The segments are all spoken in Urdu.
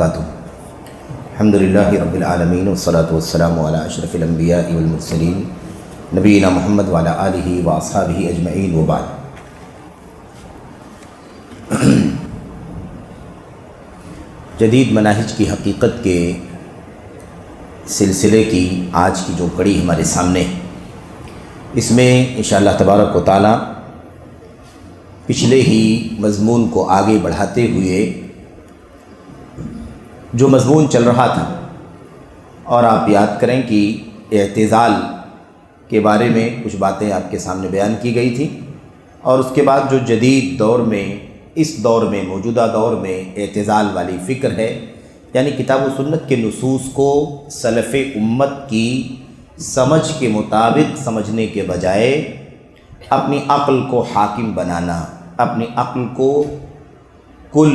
وبرکاتہ۔ الحمدللہ رب العالمین والصلاة والسلام علی اشرف الانبیاء والمرسلین نبینا محمد وعلی آلہ واصحابہ اجمعین وبعد۔ جدید مناہج کی حقیقت کے سلسلے کی آج کی جو کڑی ہمارے سامنے ہے، اس میں انشاءاللہ تبارک و تعالی پچھلے ہی مضمون کو آگے بڑھاتے ہوئے جو مضمون چل رہا تھا، اور آپ یاد کریں کہ اعتزال کے بارے میں کچھ باتیں آپ کے سامنے بیان کی گئی تھی، اور اس کے بعد جو جدید دور میں، اس دور میں، موجودہ دور میں اعتزال والی فکر ہے، یعنی کتاب و سنت کے نصوص کو سلف امت کی سمجھ کے مطابق سمجھنے کے بجائے اپنی عقل کو حاکم بنانا، اپنی عقل کو کل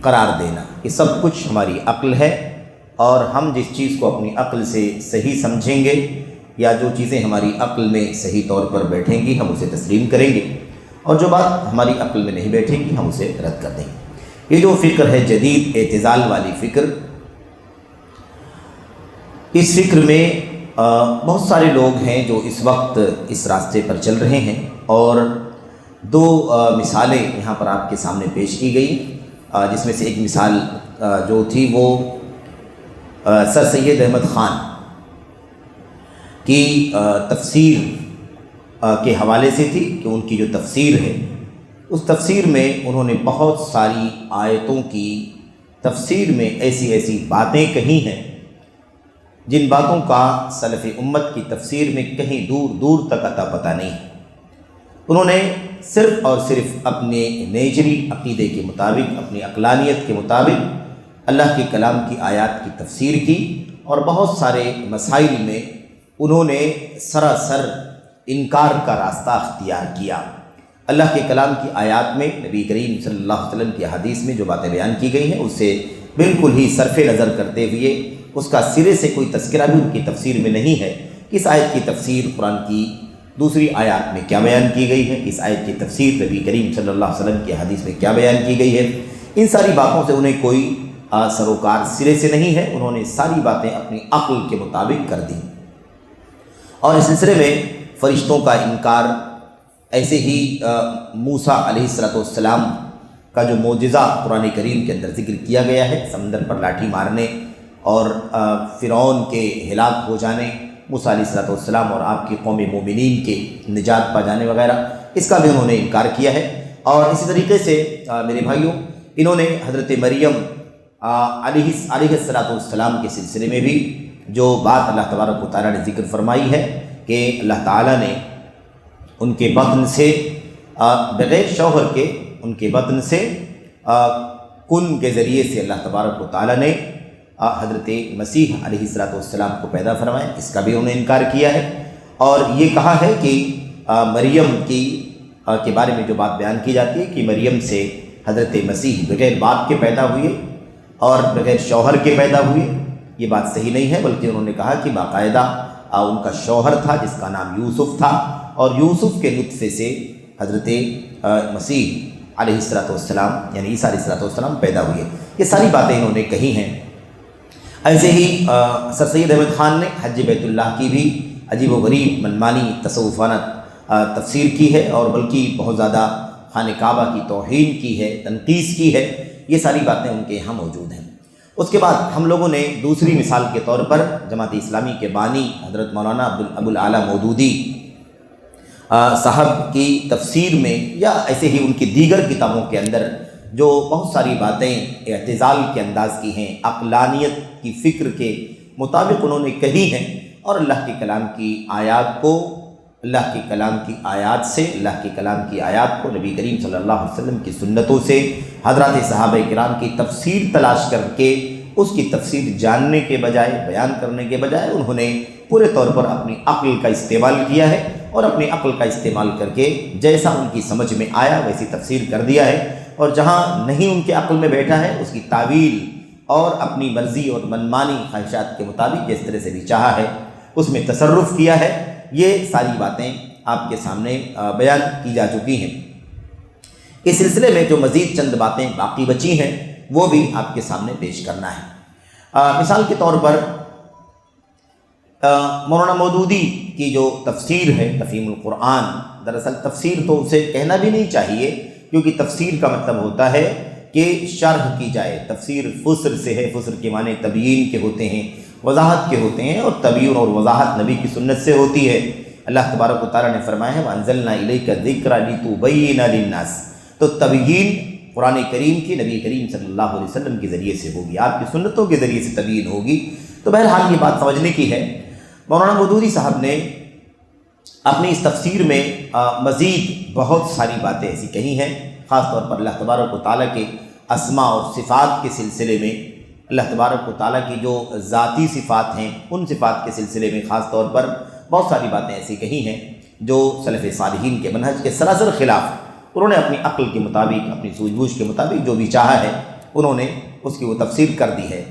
قرار دینا، یہ سب کچھ ہماری عقل ہے، اور ہم جس چیز کو اپنی عقل سے صحیح سمجھیں گے یا جو چیزیں ہماری عقل میں صحیح طور پر بیٹھیں گی ہم اسے تسلیم کریں گے، اور جو بات ہماری عقل میں نہیں بیٹھے گی ہم اسے رد کر دیں گے۔ یہ جو فکر ہے جدید اعتزال والی فکر، اس فکر میں بہت سارے لوگ ہیں جو اس وقت اس راستے پر چل رہے ہیں، اور دو مثالیں یہاں پر آپ کے سامنے پیش کی گئی، جس میں سے ایک مثال جو تھی وہ سر سید احمد خان کی تفسیر کے حوالے سے تھی کہ ان کی جو تفسیر ہے، اس تفسیر میں انہوں نے بہت ساری آیتوں کی تفسیر میں ایسی ایسی باتیں کہی ہیں جن باتوں کا سلف امت کی تفسیر میں کہیں دور دور تک اتا پتہ نہیں ہے۔ انہوں نے صرف اور صرف اپنے نیچری عقیدے کے مطابق، اپنی عقلانیت کے مطابق اللہ کے کلام کی آیات کی تفسیر کی، اور بہت سارے مسائل میں انہوں نے سراسر انکار کا راستہ اختیار کیا۔ اللہ کے کلام کی آیات میں نبی کریم صلی اللہ علیہ وسلم کی حدیث میں جو باتیں بیان کی گئی ہیں اس سے بالکل ہی صرف نظر کرتے ہوئے اس کا سرے سے کوئی تذکرہ بھی ان کی تفسیر میں نہیں ہے۔ اس آیت کی تفسیر قرآن کی دوسری آیات میں کیا بیان کی گئی ہے، اس آیت کی تفسیر نبی کریم صلی اللہ علیہ وسلم کی حدیث میں کیا بیان کی گئی ہے، ان ساری باتوں سے انہیں کوئی سروکار سرے سے نہیں ہے۔ انہوں نے ساری باتیں اپنی عقل کے مطابق کر دیں، اور اس سلسلے میں فرشتوں کا انکار، ایسے ہی موسیٰ علیہ السلام کا جو معجزہ قرآن کریم کے اندر ذکر کیا گیا ہے، سمندر پر لاٹھی مارنے اور فرعون کے ہلاک ہو جانے، موسیٰ علیہ السلام اور آپ کی قوم مومنین کے نجات پا جانے وغیرہ، اس کا بھی انہوں نے انکار کیا ہے۔ اور اسی طریقے سے میرے بھائیوں، انہوں نے حضرت مریم علیہ السلام کے سلسلے میں بھی جو بات اللہ تبارک و تعالیٰ نے ذکر فرمائی ہے کہ اللہ تعالیٰ نے ان کے بطن سے بغیر شوہر کے، ان کے بطن سے کن کے ذریعے سے اللہ تبارک و تعالیٰ نے حضرت مسیح علیہ السلام کو پیدا فرمایا، اس کا بھی انہوں نے انکار کیا ہے۔ اور یہ کہا ہے کہ مریم کے بارے میں جو بات بیان کی جاتی ہے کہ مریم سے حضرت مسیح بغیر باپ کے پیدا ہوئے اور بغیر شوہر کے پیدا ہوئے، یہ بات صحیح نہیں ہے، بلکہ انہوں نے کہا کہ باقاعدہ ان کا شوہر تھا جس کا نام یوسف تھا، اور یوسف کے نطفے سے حضرت مسیح علیہ السلام یعنی عیسیٰ علیہ السلام پیدا ہوئے۔ یہ ساری باتیں انہوں نے کہی ہیں۔ ایسے ہی سر سید احمد خان نے حج بیت اللہ کی بھی عجیب و غریب منمانی تصوفانہ تفسیر کی ہے، اور بلکہ بہت زیادہ خانہ کعبہ کی توہین کی ہے، تنقیص کی ہے۔ یہ ساری باتیں ان کے یہاں موجود ہیں۔ اس کے بعد ہم لوگوں نے دوسری مثال کے طور پر جماعت اسلامی کے بانی حضرت مولانا ابو الاعلیٰ مودودی صاحب کی تفسیر میں، یا ایسے ہی ان کی دیگر کتابوں کے اندر جو بہت ساری باتیں اعتزال کے انداز کی ہیں، عقلانیت کی فکر کے مطابق انہوں نے کہی ہیں، اور اللہ کے کلام کی آیات کو، اللہ کے کلام کی آیات سے، اللہ کے کلام کی آیات کو نبی کریم صلی اللہ علیہ وسلم کی سنتوں سے، حضرات صحابہ کرام کی تفسیر تلاش کر کے اس کی تفسیر جاننے کے بجائے، بیان کرنے کے بجائے، انہوں نے پورے طور پر اپنی عقل کا استعمال کیا ہے، اور اپنی عقل کا استعمال کر کے جیسا ان کی سمجھ میں آیا ویسی تفسیر کر دیا ہے، اور جہاں نہیں ان کے عقل میں بیٹھا ہے اس کی تعویل اور اپنی مرضی اور منمانی خواہشات کے مطابق جس طرح سے بھی چاہا ہے اس میں تصرف کیا ہے۔ یہ ساری باتیں آپ کے سامنے بیان کی جا چکی ہیں۔ اس سلسلے میں جو مزید چند باتیں باقی بچی ہیں وہ بھی آپ کے سامنے پیش کرنا ہے۔ مثال کے طور پر مولانا مودودی کی جو تفسیر ہے تفہیم القرآن، دراصل تفسیر تو اسے کہنا بھی نہیں چاہیے، کیونکہ تفسیر کا مطلب ہوتا ہے کہ شرح کی جائے۔ تفسیر فسر سے ہے، فسر کے معنی تبیین کے ہوتے ہیں، وضاحت کے ہوتے ہیں، اور تبیین اور وضاحت نبی کی سنت سے ہوتی ہے۔ اللہ تبارک و تعالیٰ نے فرمایا ہے وَأَنزَلْنَا إِلَيْكَ الذِّكْرَ لِتُبَيِّنَ لِلنَّاسِ، تو تبیین قرآن کریم کی نبی کریم صلی اللہ علیہ وسلم کے ذریعے سے ہوگی، آپ کی سنتوں کے ذریعے سے تبیین ہوگی۔ تو بہرحال یہ بات سمجھنے کی ہے۔ مولانا مودودی صاحب نے اپنی اس تفسیر میں مزید بہت ساری باتیں ایسی کہی ہیں، خاص طور پر اللہ تبارک و تعالیٰ کے اسماء اور صفات کے سلسلے میں، اللہ تبارک و تعالیٰ کی جو ذاتی صفات ہیں ان صفات کے سلسلے میں خاص طور پر بہت ساری باتیں ایسی کہی ہیں جو سلف صالحین کے منہج کے سراسر خلاف۔ انہوں نے اپنی عقل کے مطابق، اپنی سوجھ بوجھ کے مطابق جو بھی چاہا ہے انہوں نے اس کی وہ تفسیر کر دی ہے۔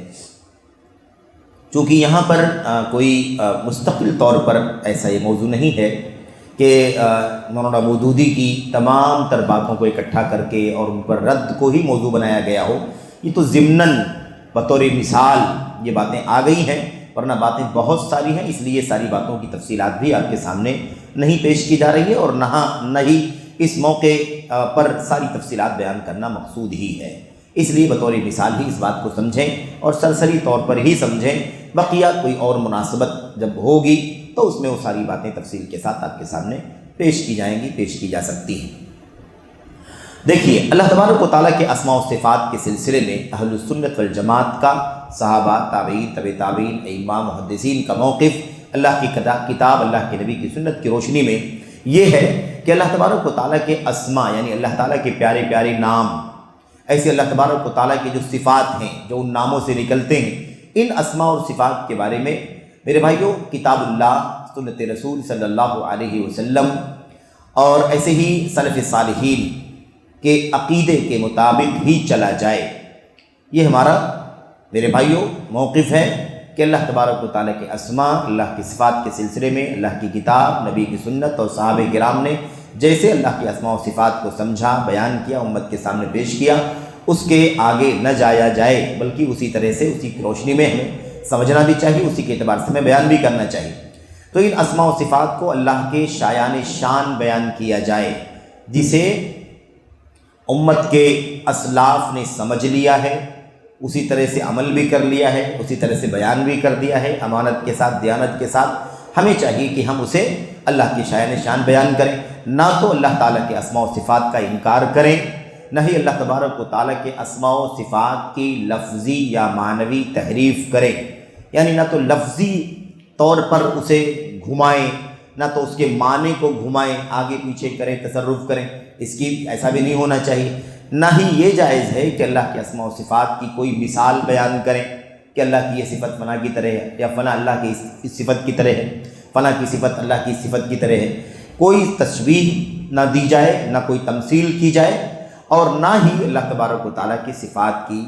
چونکہ یہاں پر کوئی مستقل طور پر ایسا یہ موضوع نہیں ہے کہ مولانا مودودی کی تمام تر باتوں کو اکٹھا کر کے اور ان پر رد کو ہی موضوع بنایا گیا ہو، یہ تو ضمناً بطور مثال یہ باتیں آ گئی ہیں، ورنہ باتیں بہت ساری ہیں، اس لیے ساری باتوں کی تفصیلات بھی آپ کے سامنے نہیں پیش کی جا رہی ہے، اور نہ ہی اس موقع پر ساری تفصیلات بیان کرنا مقصود ہی ہے۔ اس لیے بطور مثال ہی اس بات کو سمجھیں اور سرسری طور پر ہی سمجھیں، بقیہ کوئی اور مناسبت جب ہوگی تو اس میں وہ ساری باتیں تفصیل کے ساتھ آپ کے سامنے پیش کی جائیں گی، پیش کی جا سکتی ہیں۔ دیکھیے، اللہ تبارک و تعالیٰ کے اسماء و صفات کے سلسلے میں اہل السنت والجماعت کا، صحابہ، تابعین، تبع تابعین، ائمہ، محدثین کا موقف اللہ کی کتاب، اللہ کے نبی کی سنت کی روشنی میں یہ ہے کہ اللہ تبارک و تعالیٰ کے اسماء یعنی اللہ تعالیٰ کے پیارے پیارے نام، ایسے اللہ تبارک و تعالیٰ کی جو صفات ہیں جو ان ناموں سے نکلتے ہیں، ان اسماء اور صفات کے بارے میں میرے بھائیوں کتاب اللہ، سنت رسول صلی اللہ علیہ وسلم اور ایسے ہی سلف صالحین کے عقیدے کے مطابق ہی چلا جائے، یہ ہمارا میرے بھائیوں موقف ہے کہ اللہ تبارک و تعالیٰ کے اسماء، اللہ کی صفات کے سلسلے میں اللہ کی کتاب، نبی کی سنت اور صحابہ کرام نے جیسے اللہ کے اسماء و صفات کو سمجھا، بیان کیا، امت کے سامنے پیش کیا، اس کے آگے نہ جایا جائے، بلکہ اسی طرح سے اسی کی روشنی میں ہمیں سمجھنا بھی چاہیے، اسی کے اعتبار سے ہمیں بیان بھی کرنا چاہیے۔ تو ان اسماء و صفات کو اللہ کے شایان شان بیان کیا جائے، جسے امت کے اسلاف نے سمجھ لیا ہے، اسی طرح سے عمل بھی کر لیا ہے، اسی طرح سے بیان بھی کر دیا ہے، امانت کے ساتھ، دیانت کے ساتھ۔ ہمیں چاہیے کہ ہم اسے اللہ کی شایان شان بیان کریں، نہ تو اللہ تعالیٰ کے اسماء و صفات کا انکار کریں، نہ ہی اللہ تبارک و تعالیٰ کے اسماء و صفات کی لفظی یا معنوی تحریف کریں، یعنی نہ تو لفظی طور پر اسے گھمائیں، نہ تو اس کے معنی کو گھمائیں، آگے پیچھے کریں، تصرف کریں، اس کی ایسا بھی نہیں ہونا چاہیے۔ نہ ہی یہ جائز ہے کہ اللہ کے اسماء و صفات کی کوئی مثال بیان کریں کہ اللہ کی یہ صفت فلاں کی طرح ہے، یا فلاں اللہ کی اس صفت کی طرح ہے، فلاں کی صفت اللہ کی صفت کی طرح ہے۔ کوئی تشبیہ نہ دی جائے، نہ کوئی تمثیل کی جائے، اور نہ ہی اللہ تبارک و تعالیٰ کی صفات کی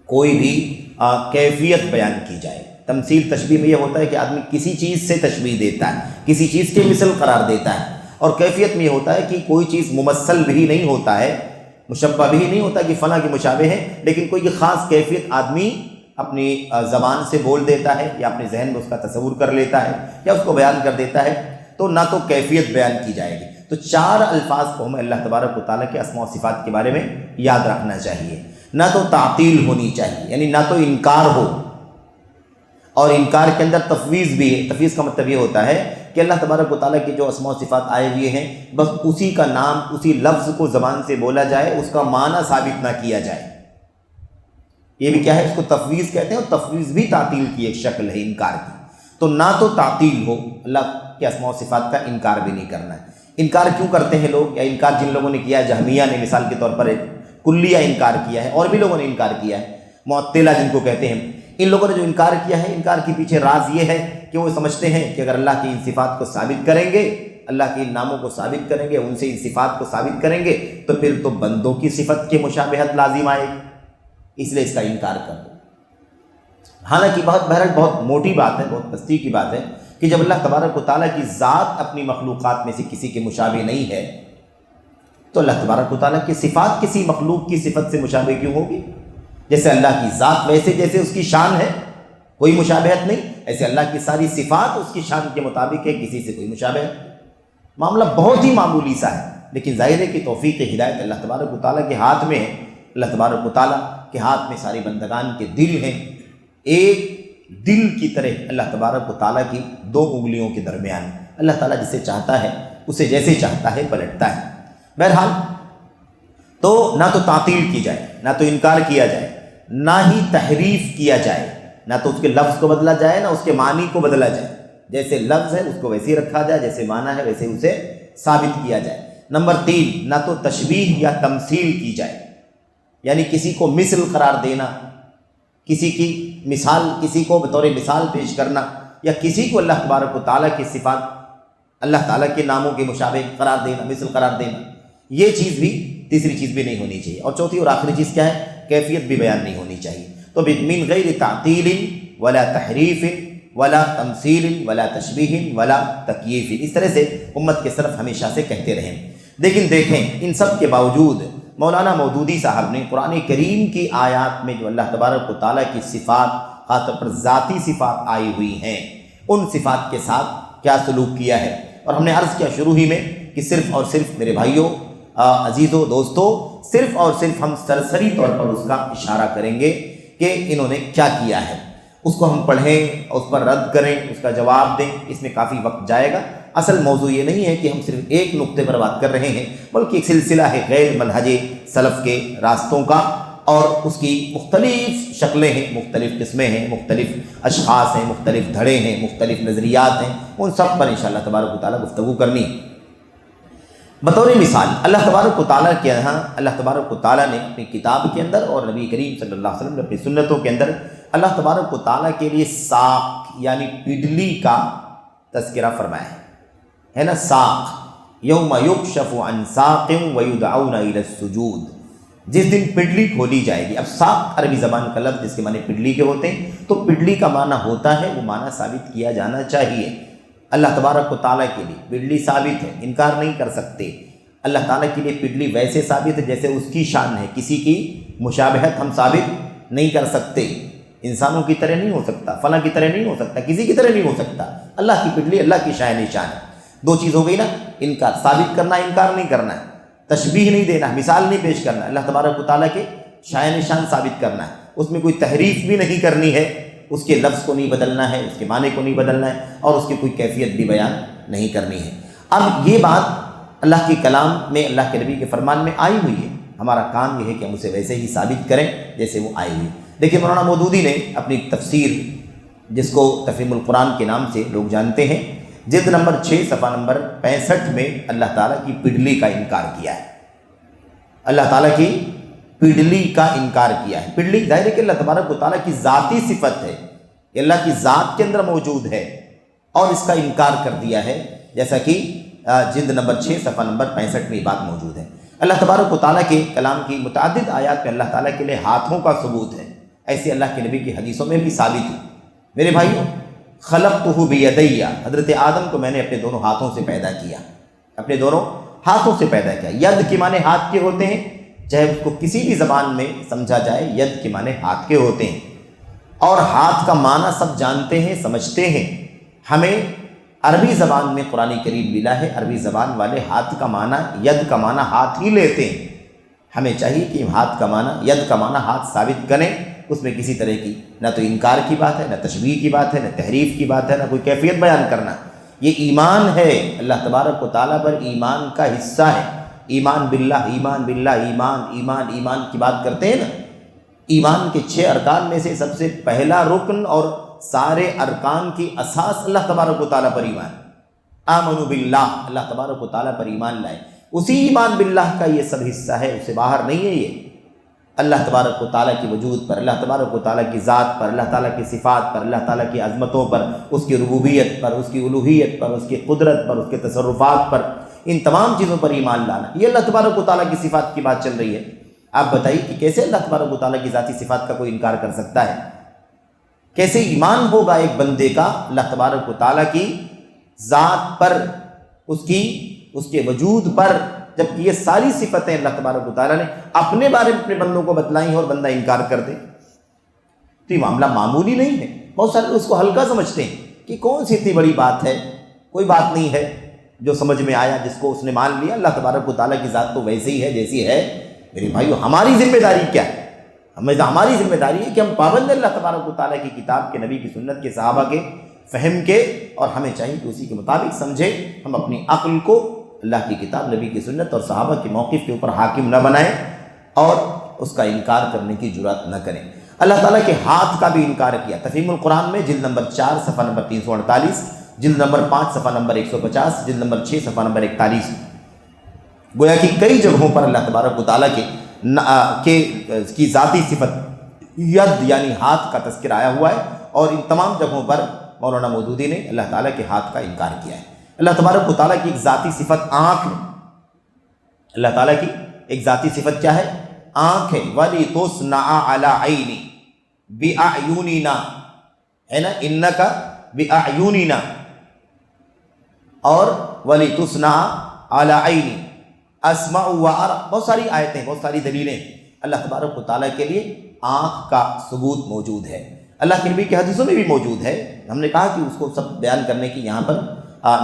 کوئی بھی کیفیت بیان کی جائے۔ تمثیل تشبیہ میں یہ ہوتا ہے کہ آدمی کسی چیز سے تشبیہ دیتا ہے، کسی چیز کے مثل قرار دیتا ہے، اور کیفیت میں یہ ہوتا ہے کہ کوئی چیز ممثل بھی نہیں ہوتا ہے، مشبہ بھی نہیں ہوتا کہ فلاں کے مشابہ ہے، لیکن کوئی خاص کیفیت آدمی اپنی زبان سے بول دیتا ہے، یا اپنے ذہن میں اس کا تصور کر لیتا ہے، یا اس کو بیان کر دیتا ہے، تو نہ تو کیفیت بیان کی جائے گی۔ تو چار الفاظ کو ہمیں اللہ تبارک و تعالیٰ کے اسماء و صفات کے بارے میں یاد رکھنا چاہیے۔ نہ تو تعطیل ہونی چاہیے، یعنی نہ تو انکار ہو، اور انکار کے اندر تفویض بھی ہے۔ تفویض کا مطلب یہ ہوتا ہے کہ اللہ تبارک و تعالیٰ کے جو اسماء و صفات آئے ہوئے ہیں، بس اسی کا نام، اسی لفظ کو زبان سے بولا جائے، اس کا معنی ثابت نہ کیا جائے۔ یہ بھی کیا ہے؟ اس کو تفویض کہتے ہیں، اور تفویض بھی تعطیل کی ایک شکل ہے، انکار کی۔ تو نہ تو تعطیل ہو، اللہ کے اسماء و صفات کا انکار بھی نہیں کرنا ہے۔ انکار کیوں کرتے ہیں لوگ، یا انکار جن لوگوں نے کیا ہے، جہمیہ نے مثال کے طور پر کلیہ انکار کیا ہے، اور بھی لوگوں نے انکار کیا ہے، معطلہ جن کو کہتے ہیں، ان لوگوں نے جو انکار کیا ہے، انکار کے پیچھے راز یہ ہے کہ وہ سمجھتے ہیں کہ اگر اللہ کی ان صفات کو ثابت کریں گے، اللہ کے ان ناموں کو ثابت کریں گے، ان سے ان صفات کو ثابت کریں گے، تو پھر تو بندوں کی صفت کے مشابہت لازم آئے گی، اس لیے اس کا انکار کر دو۔ حالانکہ بہرحال بہت موٹی بات ہے، بہت پستی کی بات ہے کہ جب اللہ تبارک و تعالیٰ کی ذات اپنی مخلوقات میں سے کسی کے مشابہ نہیں ہے، تو اللہ تبارک و تعالیٰ کی صفات کسی مخلوق کی صفت سے مشابہ کیوں ہوگی؟ جیسے اللہ کی ذات ویسے جیسے اس کی شان ہے، کوئی مشابہت نہیں، ایسے اللہ کی ساری صفات اس کی شان کے مطابق ہے، کسی سے کوئی مشابہت۔ معاملہ بہت ہی معمولی سا ہے، لیکن ظاہر ہے کہ توفیق ہدایت اللہ تبارک و تعالیٰ کے ہاتھ میں ہے۔ اللہ تبارک و تعالیٰ کے ہاتھ میں سارے بندگان کے دل ہیں، ایک دل کی طرح اللہ تبارک و تعالیٰ کی دو انگلیوں کے درمیان اللہ تعالیٰ جسے چاہتا ہے اسے جیسے چاہتا ہے پلٹتا ہے۔ بہرحال تو نہ تو تعطیل کی جائے، نہ تو انکار کیا جائے، نہ ہی تحریف کیا جائے، نہ تو اس کے لفظ کو بدلا جائے نہ اس کے معنی کو بدلا جائے۔ جیسے لفظ ہے اس کو ویسے ہی رکھا جائے، جیسے معنی ہے ویسے اسے ثابت کیا جائے۔ نمبر 3، نہ تو تشبیہ یا تمثیل کی جائے، یعنی کسی کو مثل قرار دینا، کسی کی مثال، کسی کو بطور مثال پیش کرنا، یا کسی کو اللہ تبارک و تعالیٰ کی صفات، اللہ تعالیٰ کے ناموں کے مشابہ قرار دینا، مثل قرار دینا، یہ چیز بھی، تیسری چیز بھی نہیں ہونی چاہیے۔ اور چوتھی اور آخری چیز کیا ہے؟ کیفیت بھی بیان نہیں ہونی چاہیے۔ تو من غیر تعطیل ولا تحریف ولا تمثیل ولا تشبیہ ولا تکییف، اس طرح سے امت کے سلف ہمیشہ سے کہتے رہے۔ لیکن دیکھیں ان سب کے باوجود مولانا مودودی صاحب نے قرآن کریم کی آیات میں جو اللہ تبارک و تعالیٰ کی صفات، خاص طور پر ذاتی صفات آئی ہوئی ہیں، ان صفات کے ساتھ کیا سلوک کیا ہے۔ اور ہم نے عرض کیا شروع ہی میں کہ صرف اور صرف میرے بھائیوں، عزیزوں، دوستوں، صرف اور صرف ہم سرسری طور پر اس کا اشارہ کریں گے کہ انہوں نے کیا کیا ہے، اس کو ہم پڑھیں، اس پر رد کریں، اس کا جواب دیں، اس میں کافی وقت جائے گا۔ اصل موضوع یہ نہیں ہے کہ ہم صرف ایک نقطے پر بات کر رہے ہیں، بلکہ ایک سلسلہ ہے غیر منہج سلف کے راستوں کا، اور اس کی مختلف شکلیں ہیں، مختلف قسمیں ہیں، مختلف اشخاص ہیں، مختلف دھڑے ہیں، مختلف نظریات ہیں، ان سب پر انشاءاللہ تبارک و تعالیٰ گفتگو کرنی۔ بطور مثال اللہ تبارک و تعالیٰ کے یہاں، اللہ تبارک و تعالیٰ نے اپنی کتاب کے اندر اور نبی کریم صلی اللہ علیہ وسلم نے اپنی سنتوں کے اندر اللہ تبارک و تعالیٰ کے لیے ساق یعنی پڈلی کا تذکرہ فرمایا ہے نا۔ ساق، یوم یکشف عن ساق ویدعون الی السجود، جس دن پڈلی کھولی جائے گی۔ اب ساق عربی زبان کا لفظ جس کے معنی پڈلی کے ہوتے ہیں، تو پڈلی کا معنی ہوتا ہے، وہ معنی ثابت کیا جانا چاہیے۔ اللہ تبارک و تعالیٰ کے لیے پڈلی ثابت ہے، انکار نہیں کر سکتے۔ اللہ تعالیٰ کے لیے پڈلی ویسے ثابت ہے جیسے اس کی شان ہے، کسی کی مشابہت ہم ثابت نہیں کر سکتے۔ انسانوں کی طرح نہیں ہو سکتا، فلاں کی طرح نہیں ہو سکتا، کسی کی طرح نہیں ہو سکتا۔ اللہ کی پڈلی اللہ کی شان ہے۔ دو چیز ہو گئی نا، انکار، ثابت کرنا، انکار نہیں کرنا ہے، تشبیہ نہیں دینا، مثال نہیں پیش کرنا، اللہ تبارک و تعالیٰ کے شان ثابت کرنا ہے، اس میں کوئی تحریف بھی نہیں کرنی ہے، اس کے لفظ کو نہیں بدلنا ہے، اس کے معنی کو نہیں بدلنا ہے، اور اس کی کوئی کیفیت بھی بیان نہیں کرنی ہے۔ اب یہ بات اللہ کے کلام میں، اللہ کے نبی کے فرمان میں آئی ہوئی ہے، ہمارا کام یہ ہے کہ ہم اسے ویسے ہی ثابت کریں جیسے وہ آئی ہوئی۔ دیکھیں مولانا مودودی نے اپنی تفسیر، جس کو تفہیم القرآن کے نام سے لوگ جانتے ہیں، جلد نمبر 6 صفحہ نمبر 65 میں اللہ تعالیٰ کی پڈلی کا انکار کیا ہے۔ اللہ تعالیٰ کی پڈلی کا انکار کیا ہے۔ پڈلی ظاہر ہے کہ اللہ تبارک و تعالیٰ کی ذاتی صفت ہے، یہ اللہ کی ذات کے اندر موجود ہے، اور اس کا انکار کر دیا ہے، جیسا کہ جلد نمبر 6 صفحہ نمبر 65 میں یہ بات موجود ہے۔ اللہ تبارک و تعالیٰ کے کلام کی متعدد آیات میں اللہ تعالیٰ کے لیے ہاتھوں کا ثبوت ہے، ایسے اللہ کے نبی کی حدیثوں میں بھی ثابت ہے۔ میرے بھائیوں، خلقتہ بیدی، حضرت آدم کو میں نے اپنے دونوں ہاتھوں سے پیدا کیا، اپنے دونوں ہاتھوں سے پیدا کیا۔ ید کے معنی ہاتھ کے ہوتے ہیں، چاہے اس کو کسی بھی زبان میں سمجھا جائے، ید کے معنی ہاتھ کے ہوتے ہیں، اور ہاتھ کا معنی سب جانتے ہیں، سمجھتے ہیں۔ ہمیں عربی زبان میں قرآن کریم ملا ہے، عربی زبان والے ہاتھ کا معنی، ید کا معنی ہاتھ ہی لیتے ہیں۔ ہمیں چاہیے کہ ہاتھ کا معنی، ید کا معنی ہاتھ ثابت کریں، اس میں کسی طرح کی نہ تو انکار کی بات ہے، نہ تشبیہ کی بات ہے، نہ تحریف کی بات ہے، نہ کوئی کیفیت بیان کرنا۔ یہ ایمان ہے، اللہ تبارک و تعالیٰ پر ایمان کا حصہ ہے۔ ایمان باللہ، ایمان باللہ، ایمان ایمان ایمان کی بات کرتے ہیں نا، ایمان کے 6 ارکان میں سے سب سے پہلا رکن اور سارے ارکان کی اساس اللہ تبارک و تعالیٰ پر ایمان۔ آمنوا باللہ، اللہ تبارک و تعالیٰ پر ایمان لائے، اسی ایمان باللہ کا یہ سب حصہ ہے، اس سے باہر نہیں ہے۔ یہ اللہ تبارک و تعالیٰ کی وجود پر، اللہ تبارک و تعالیٰ کی ذات پر، اللہ تعالیٰ کی صفات پر، اللہ تعالیٰ کی عظمتوں پر، اس کی ربوبیت پر، اس کی الوہیت پر، اس کی قدرت پر، اس کے تصرفات پر، ان تمام چیزوں پر ایمان لانا، یہ اللہ تبارک و تعالیٰ کی صفات کی بات چل رہی ہے۔ آپ بتائیے کہ کیسے اللہ تبارک و تعالیٰ کی ذاتی صفات کا کوئی انکار کر سکتا ہے؟ کیسے ایمان ہوگا ایک بندے کا اللہ تبارک و تعالیٰ کی ذات پر، اس کے وجود پر، جبکہ یہ ساری صفتیں اللہ تبارک و تعالیٰ نے اپنے بارے میں اپنے بندوں کو بتلائی ہیں اور بندہ انکار کر دے تو یہ معاملہ معمولی نہیں ہے۔ بہت سارے لوگ اس کو ہلکا سمجھتے ہیں کہ کون سی اتنی بڑی بات ہے، کوئی بات نہیں ہے، جو سمجھ میں آیا جس کو اس نے مان لیا۔ اللہ تبارک و تعالیٰ کی ذات تو ویسے ہی ہے جیسی ہے۔ میرے بھائیو، ہماری ذمہ داری کیا ہے؟ ہماری ذمہ داری ہے کہ ہم پابند اللہ تبارک و تعالیٰ کی کتاب کے، نبی کی سنت کے، صحابہ کے فہم کے، اور ہمیں چاہیے کہ اسی کے مطابق سمجھیں۔ ہم اپنی عقل کو اللہ کی کتاب، نبی کی سنت اور صحابہ کے موقف کے اوپر حاکم نہ بنائیں اور اس کا انکار کرنے کی جرات نہ کریں۔ اللہ تعالیٰ کے ہاتھ کا بھی انکار کیا۔ تفہیم القرآن میں جلد نمبر 4 صفحہ نمبر 348، جلد نمبر 5 صفحہ نمبر 150، جلد نمبر 6 صفحہ نمبر 41، گویا کہ کئی جگہوں پر اللہ تبارک و تعالیٰ کی ذاتی صفت ید یعنی ہاتھ کا تذکرہ آیا ہوا ہے، اور ان تمام جگہوں پر مولانا مودودی نے اللہ تعالیٰ کے ہاتھ کا انکار کیا ہے۔ اللہ تبارک و تعالیٰ کی ایک ذاتی صفت آنکھ ہے۔ اللہ تعالیٰ کی ایک ذاتی صفت کیا ہے؟ آنکھ ہے۔ وَلِتُصْنَعَ عَلَىٰ عَيْنِي بِأَعْيُنِنَا، ہے نا، اِنَّكَ بِأَعْيُنِنَا، اور وَلِتُصْنَعَ عَلَىٰ عَيْنِي أَسْمَعُ وَأَرَىٰ۔ بہت ساری آیتیں، بہت ساری دلیلیں اللہ تبارک و تعالیٰ کے لیے آنکھ کا ثبوت موجود ہے۔ اللہ کے نبی کی حدیثوں میں بھی موجود ہے۔ ہم نے کہا کہ اس کو سب بیان کرنے کی یہاں پر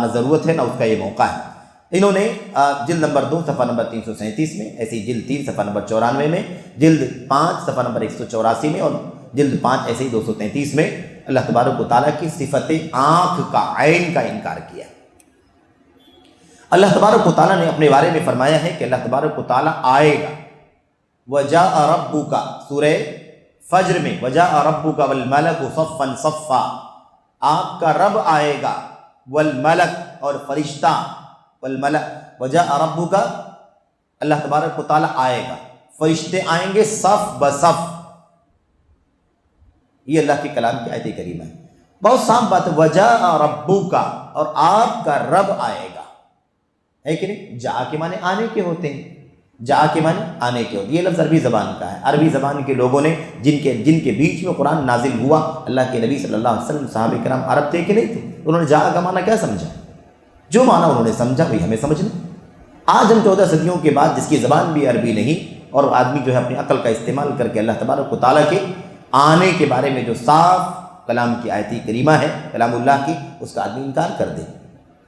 نہ ضرورت ہے نہ اس کا یہ موقع ہے۔ انہوں نے جلد نمبر 2 صفحہ نمبر 337 میں، ایسی جلد 3 صفحہ نمبر 94 میں، جلد 5 صفحہ نمبر 184 میں، اور جلد 5 ایسے ہی 233 میں اللہ تبارک و تعالیٰ کی صفت آنکھ کا، عین کا انکار کیا۔ اللہ تبارک و تعالیٰ نے اپنے بارے میں فرمایا ہے کہ اللہ تبارک و تعالیٰ آئے گا۔ وَجَاءَ رَبُّكَ، سورہ فجر میں، وَجَاءَ رَبُّكَ وَالْمَلَكُ صَفًّا صَفًّا، آپ کا رب آئے گا، والملک، اور فرشتہ، والملک، وَجَاءَ رَبُّكَ، اللہ تبارک و تعالیٰ آئے گا، فرشتے آئیں گے صف بصف۔ یہ اللہ کے کلام کی آیت کریمہ ہے، بہت صاف بات ہے۔ وَجَاءَ رَبُّكَ، اور آپ کا رب آئے گا، ہے کہ نہیں؟ جا کے معنی آنے کے ہوتے ہیں، جا کے معنی آنے کے ہوتے ہیں۔ یہ لفظ عربی زبان کا ہے۔ عربی زبان کے لوگوں نے جن کے بیچ میں قرآن نازل ہوا، اللہ کے نبی صلی اللہ علیہ وسلم، صحابہ کرام عرب تھے کہ نہیں تھے؟ انہوں نے جا کا معنی کیا سمجھا؟ جو معنی انہوں نے سمجھا وہی ہمیں سمجھنا۔ آج ہم 14 صدیوں کے بعد جس کی زبان بھی عربی نہیں، اور آدمی جو ہے اپنی عقل کا استعمال کر کے اللہ تبارک و تعالیٰ کے آنے کے بارے میں جو صاف کلام کی آیت کریمہ ہے، کلام اللہ کی، اس کا آدمی انکار کر دے،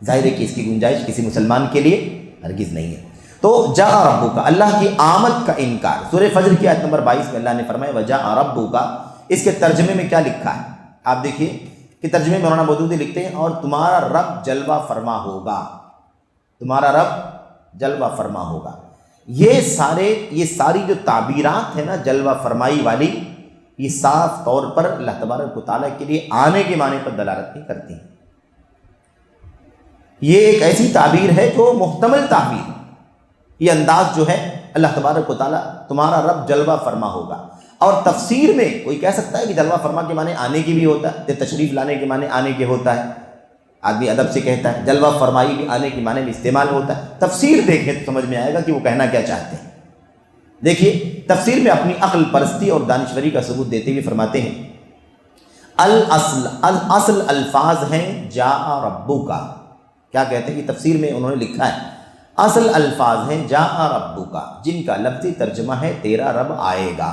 ظاہر ہے کہ اس کی گنجائش کسی مسلمان کے لیے ہرگز نہیں ہے۔ تو جاء ربک، اللہ کی آمد کا انکار۔ سورہ فجر کی آیت نمبر 22 میں اللہ نے فرمایا وجاء ربک، اس کے ترجمے میں کیا لکھا ہے آپ دیکھیے کہ ترجمے میں مولانا مودودی لکھتے ہیں، اور تمہارا رب جلوہ فرما ہوگا، تمہارا رب جلوہ فرما ہوگا۔ یہ ساری جو تعبیرات ہیں نا جلوہ فرمائی والی، یہ صاف طور پر اللہ تبارک و تعالیٰ کے لیے آنے کے معنی پر دلالت نہیں کرتی ہیں۔ یہ ایک ایسی تعبیر ہے جو محتمل تعبیر، یہ انداز جو ہے اللہ تبارک و تعالیٰ تمہارا رب جلوہ فرما ہوگا۔ اور تفسیر میں کوئی کہہ سکتا ہے کہ جلوہ فرما کے معنی آنے کی بھی ہوتا ہے، تشریف لانے کے معنی آنے کے ہوتا ہے، آدمی ادب سے کہتا ہے، جلوہ فرمائی بھی آنے کے معنی میں استعمال ہوتا ہے۔ تفسیر دیکھیں تو سمجھ میں آئے گا کہ وہ کہنا کیا چاہتے ہیں۔ دیکھیے تفسیر میں اپنی عقل پرستی اور دانشوری کا ثبوت دیتے ہوئے فرماتے ہیں الاصل الفاظ ہیں جاء ربک، کیا کہتے ہیں کہ تفسیر میں انہوں نے لکھا ہے اصل الفاظ ہیں جاء ربک، جن کا لفظی ترجمہ ہے تیرا رب آئے گا۔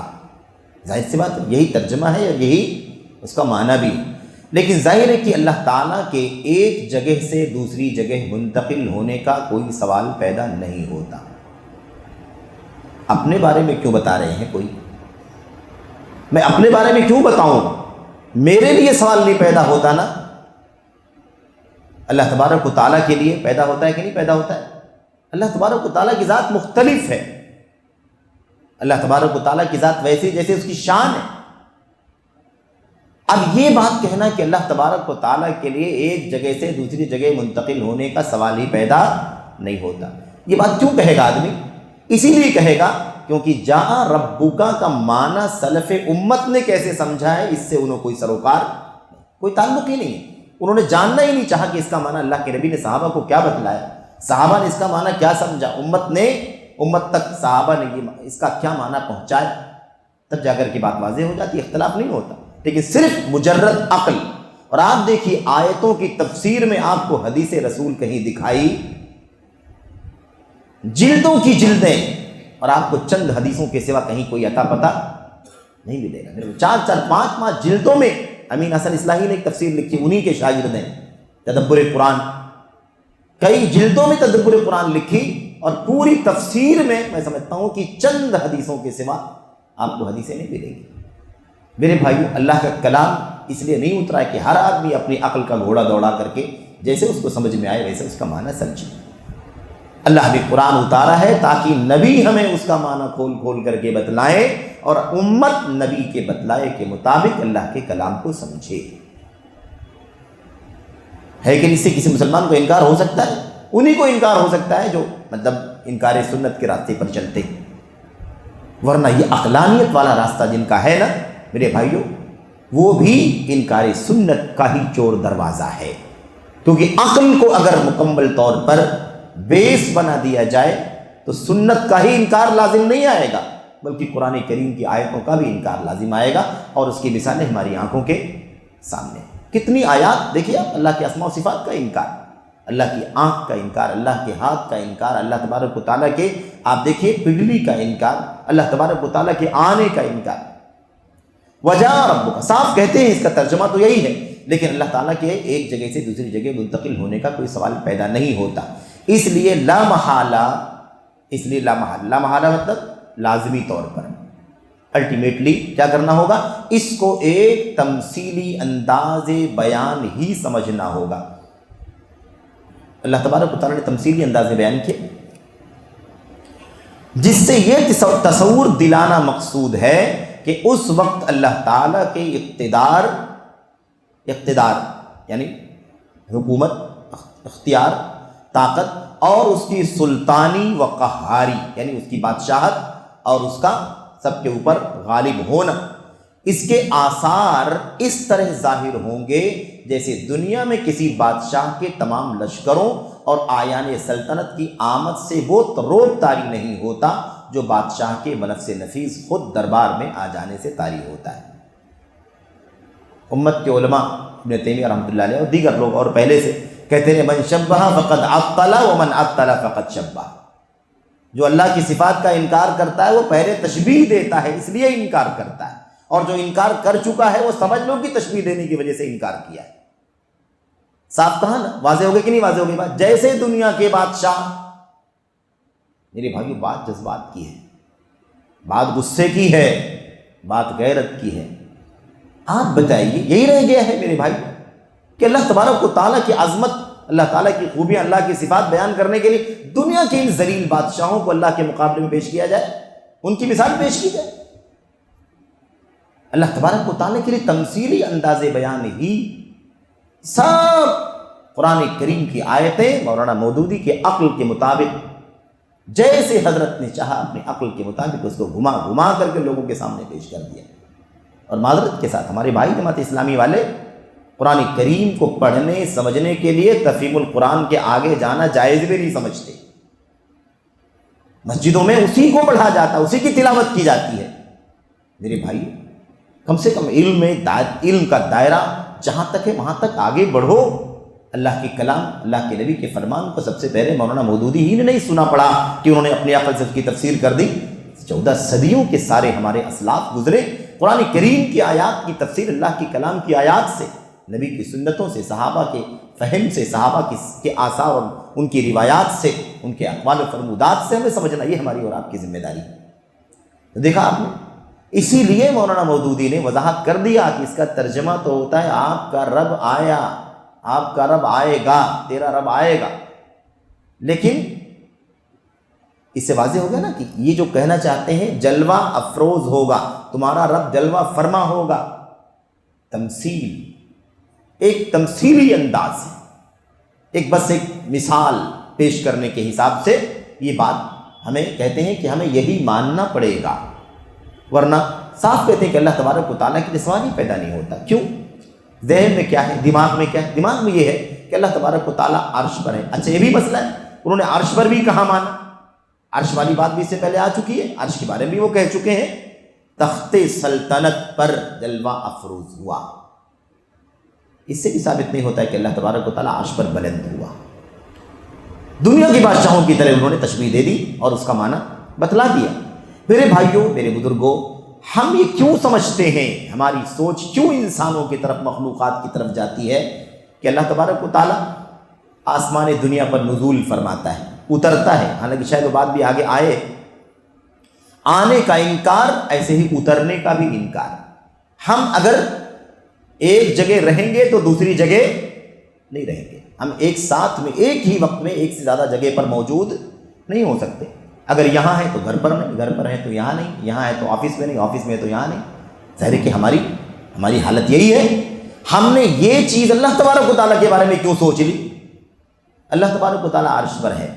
ظاہر سی بات ہے یہی ترجمہ ہے اور یہی اس کا معنی بھی، لیکن ظاہر ہے کہ اللہ تعالیٰ کے ایک جگہ سے دوسری جگہ منتقل ہونے کا کوئی سوال پیدا نہیں ہوتا۔ اپنے بارے میں کیوں بتا رہے ہیں کوئی؟ میں اپنے بارے میں کیوں بتاؤں؟ میرے لیے سوال نہیں پیدا ہوتا نا، اللہ تبارک و تعالیٰ کے لیے پیدا ہوتا ہے کہ نہیں پیدا ہوتا ہے؟ اللہ تبارک و تعالیٰ کی ذات مختلف ہے، اللہ تبارک و تعالیٰ کی ذات ویسی جیسے اس کی شان ہے۔ اب یہ بات کہنا کہ اللہ تبارک و تعالیٰ کے لیے ایک جگہ سے دوسری جگہ منتقل ہونے کا سوال ہی پیدا نہیں ہوتا، یہ بات کیوں کہے گا آدمی؟ اسی لیے کہے گا کیونکہ جاء ربک کا معنی سلف امت نے کیسے سمجھا ہے اس سے انہوں کوئی سروکار، کوئی تعلق ہی نہیں ہے۔ انہوں نے جاننا ہی نہیں چاہا کہ اس کا معنی اللہ کے نبی نے صحابہ کو کیا بتلایا، صحابہ نے اس کا معنی کیا سمجھا، امت تک صحابہ نے اس کا کیا معنی پہنچایا، تب جا کر کے بات واضح ہو جاتی، اختلاف نہیں ہوتا۔ لیکن صرف مجرد عقل، اور آپ دیکھیے آیتوں کی تفسیر میں آپ کو حدیث رسول کہیں دکھائی جلدوں کی جلدیں، اور آپ کو چند حدیثوں کے سوا کہیں کوئی عطا پتہ نہیں ملے گا۔ میرے 4-4 5 جلدوں میں امین حسن اصلاحی نے ایک تفسیر لکھی، انہی کے شاگرد ہیں، تدبر قرآن، کئی جلدوں میں تدبر قرآن لکھی، اور پوری تفسیر میں سمجھتا ہوں کہ چند حدیثوں کے سوا آپ کو حدیثیں نہیں ملے گی۔ میرے بھائیو، اللہ کا کلام اس لیے نہیں اترا ہے کہ ہر آدمی اپنی عقل کا گھوڑا دوڑا کر کے جیسے اس کو سمجھ میں آئے ویسے اس کا معنی سمجھے۔ اللہ نے قرآن اتارا ہے تاکہ نبی ہمیں اس کا معنی کھول کھول کر کے بتلائیں، اور امت نبی کے بتلائے کے مطابق اللہ کے کلام کو سمجھے۔ ہے کہ اس سے کسی مسلمان کو انکار ہو سکتا ہے؟ انہی کو انکار ہو سکتا ہے جو انکار سنت کے راستے پر چلتے، ورنہ یہ عقلانیت والا راستہ جن کا ہے نا میرے بھائیوں، وہ بھی انکار سنت کا ہی چور دروازہ ہے۔ کیونکہ عقل کو اگر مکمل طور پر بیس بنا دیا جائے تو سنت کا ہی انکار لازم نہیں آئے گا، بلکہ قرآن کریم کی آیتوں کا بھی انکار لازم آئے گا، اور اس کی مثالیں ہماری آنکھوں کے سامنے۔ کتنی آیات دیکھیے آپ، اللہ کے اسماء و صفات کا انکار، اللہ کی آنکھ کا انکار، اللہ کے ہاتھ کا انکار، اللہ تبارک و تعالیٰ کے آپ دیکھیے پگھلی کا انکار، اللہ تبارک و تعالیٰ کے آنے کا انکار۔ وجا ربک، صاف کہتے ہیں اس کا ترجمہ تو یہی ہے، لیکن اللہ تعالیٰ کے ایک جگہ سے دوسری جگہ منتقل ہونے کا کوئی سوال پیدا نہیں ہوتا، اس لیے لا محالہ لا محالہ مطلب لازمی طور پر الٹیمیٹلی کیا کرنا ہوگا، اس کو ایک تمثیلی انداز بیان ہی سمجھنا ہوگا۔ اللہ تبارک و تعالیٰ نے تمثیلی انداز بیان کیا، جس سے یہ تصور دلانا مقصود ہے کہ اس وقت اللہ تعالیٰ کے اقتدار یعنی حکومت، اختیار، طاقت، اور اس کی سلطانی و قہاری یعنی اس کی بادشاہت اور اس کا سب کے اوپر غالب ہونا، اس کے آثار اس طرح ظاہر ہوں گے جیسے دنیا میں کسی بادشاہ کے تمام لشکروں اور آیان سلطنت کی آمد سے وہ روب طاری نہیں ہوتا جو بادشاہ کے بنفس نفیس خود دربار میں آ جانے سے طاری ہوتا ہے۔ امت کے علماء ابن تیمیہ رحمۃ اللہ علیہ اور دیگر لوگ اور پہلے سے کہتے ہیں من شبہ فقد عطل ومن عطل فقد شبہ، جو اللہ کی صفات کا انکار کرتا ہے وہ پہلے تشبیہ دیتا ہے، اس لیے انکار کرتا ہے، اور جو انکار کر چکا ہے وہ سمجھ لو کہ تشبیہ دینے کی وجہ سے انکار کیا ہے۔ صاف کہا نا؟ واضح ہو گئی کہ نہیں واضح ہو گئی بات؟ جیسے دنیا کے بادشاہ، میرے بھائیو بات جذبات کی ہے، بات غصے کی ہے، بات غیرت کی ہے۔ آپ بتائیے، یہی رہ گیا ہے میرے بھائی کہ اللہ تبارک و تعالیٰ کی عظمت، اللہ تعالیٰ کی خوبیاں، اللہ کی صفات بیان کرنے کے لیے دنیا کے ان ذلیل بادشاہوں کو اللہ کے مقابلے میں پیش کیا جائے، ان کی مثال پیش کی جائے۔ اللہ تبارک و تعالیٰ کے لیے تمثیلی انداز بیان ہی سب قرآن کریم کی آیتیں مولانا مودودی کے عقل کے مطابق جیسے حضرت نے چاہا اپنی عقل کے مطابق اس کو گھما گھما کر کے لوگوں کے سامنے پیش کر دیا۔ اور معذرت کے ساتھ ہمارے بھائی جماعت اسلامی والے قرآن کریم کو پڑھنے سمجھنے کے لیے تفہیم القرآن کے آگے جانا جائز بھی نہیں سمجھتے۔ مسجدوں میں اسی کو پڑھا جاتا ہے، اسی کی تلاوت کی جاتی ہے۔ میرے بھائی کم سے کم علم کا دائرہ جہاں تک ہے وہاں تک آگے بڑھو۔ اللہ کے کلام، اللہ کے نبی کے فرمان کو سب سے پہلے مولانا مودودی ہی نے نہیں سنا پڑا کہ انہوں نے اپنی عقل سے اس کی تفسیر کر دی۔ 14 صدیوں کے سارے ہمارے اسلاف گزرے قرآن کریم کی آیات کی تفسیر، اللہ کی کلام کی آیات سے، نبی کی سنتوں سے، صحابہ کے فہم سے، صحابہ کے آثار اور ان کی روایات سے، ان کے اقوال و فرمودات سے ہمیں سمجھنا، یہ ہماری اور آپ کی ذمہ داری ہے۔ دیکھا آپ نے، اسی لیے مولانا مودودی نے وضاحت کر دیا کہ اس کا ترجمہ تو ہوتا ہے آپ کا رب آیا، آپ کا رب آئے گا، تیرا رب آئے گا، لیکن اس سے واضح ہو گیا نا کہ یہ جو کہنا چاہتے ہیں جلوہ افروز ہوگا، تمہارا رب جلوہ فرما ہوگا۔ تمثیل، ایک تمثیلی انداز ہے، بس ایک مثال پیش کرنے کے حساب سے یہ بات ہمیں کہتے ہیں کہ ہمیں یہی ماننا پڑے گا، ورنہ صاف کہتے ہیں کہ اللہ تبارک و تعالیٰ کے لیے سوال ہی پیدا نہیں ہوتا۔ کیوں؟ ذہن میں کیا ہے، دماغ میں کیا ہے؟ دماغ میں یہ ہے کہ اللہ تبارک و تعالیٰ عرش پر ہے۔ اچھا یہ بھی مسئلہ ہے، انہوں نے عرش پر بھی کہاں مانا؟ عرش والی بات بھی اس سے پہلے آ چکی ہے، عرش کے بارے میں بھی وہ کہہ چکے ہیں تخت سلطنت پر جلوہ افروز ہوا۔ اس سے بھی ثابت نہیں ہوتا ہے کہ اللہ تبارک و تعالیٰ عرش پر بلند ہوا۔ دنیا کے بادشاہوں کی طرح انہوں نے تشبیہ دے دی اور اس کا معنی بتلا دیا۔ میرے بھائیوں، میرے بزرگوں، ہم یہ کیوں سمجھتے ہیں، ہماری سوچ کیوں انسانوں کی طرف، مخلوقات کی طرف جاتی ہے کہ اللہ تبارک و تعالیٰ آسمان دنیا پر نزول فرماتا ہے، اترتا ہے، حالانکہ شاید وہ بات بھی آگے آئے، آنے کا انکار ایسے ہی اترنے کا بھی انکار۔ ہم اگر ایک جگہ رہیں گے تو دوسری جگہ نہیں رہیں گے، ہم ایک ساتھ میں ایک ہی وقت میں ایک سے زیادہ جگہ پر موجود نہیں ہو سکتے۔ اگر یہاں ہے تو گھر پر نہیں، گھر پر ہے تو یہاں نہیں، یہاں ہے تو آفس میں نہیں، آفس میں ہے تو یہاں نہیں۔ ظاہر ہے کہ ہماری حالت یہی ہے۔ ہم نے یہ چیز اللہ تبارک و تعالیٰ کے بارے میں کیوں سوچ لی؟ اللہ تبارک و تعالیٰ عرش پر ہے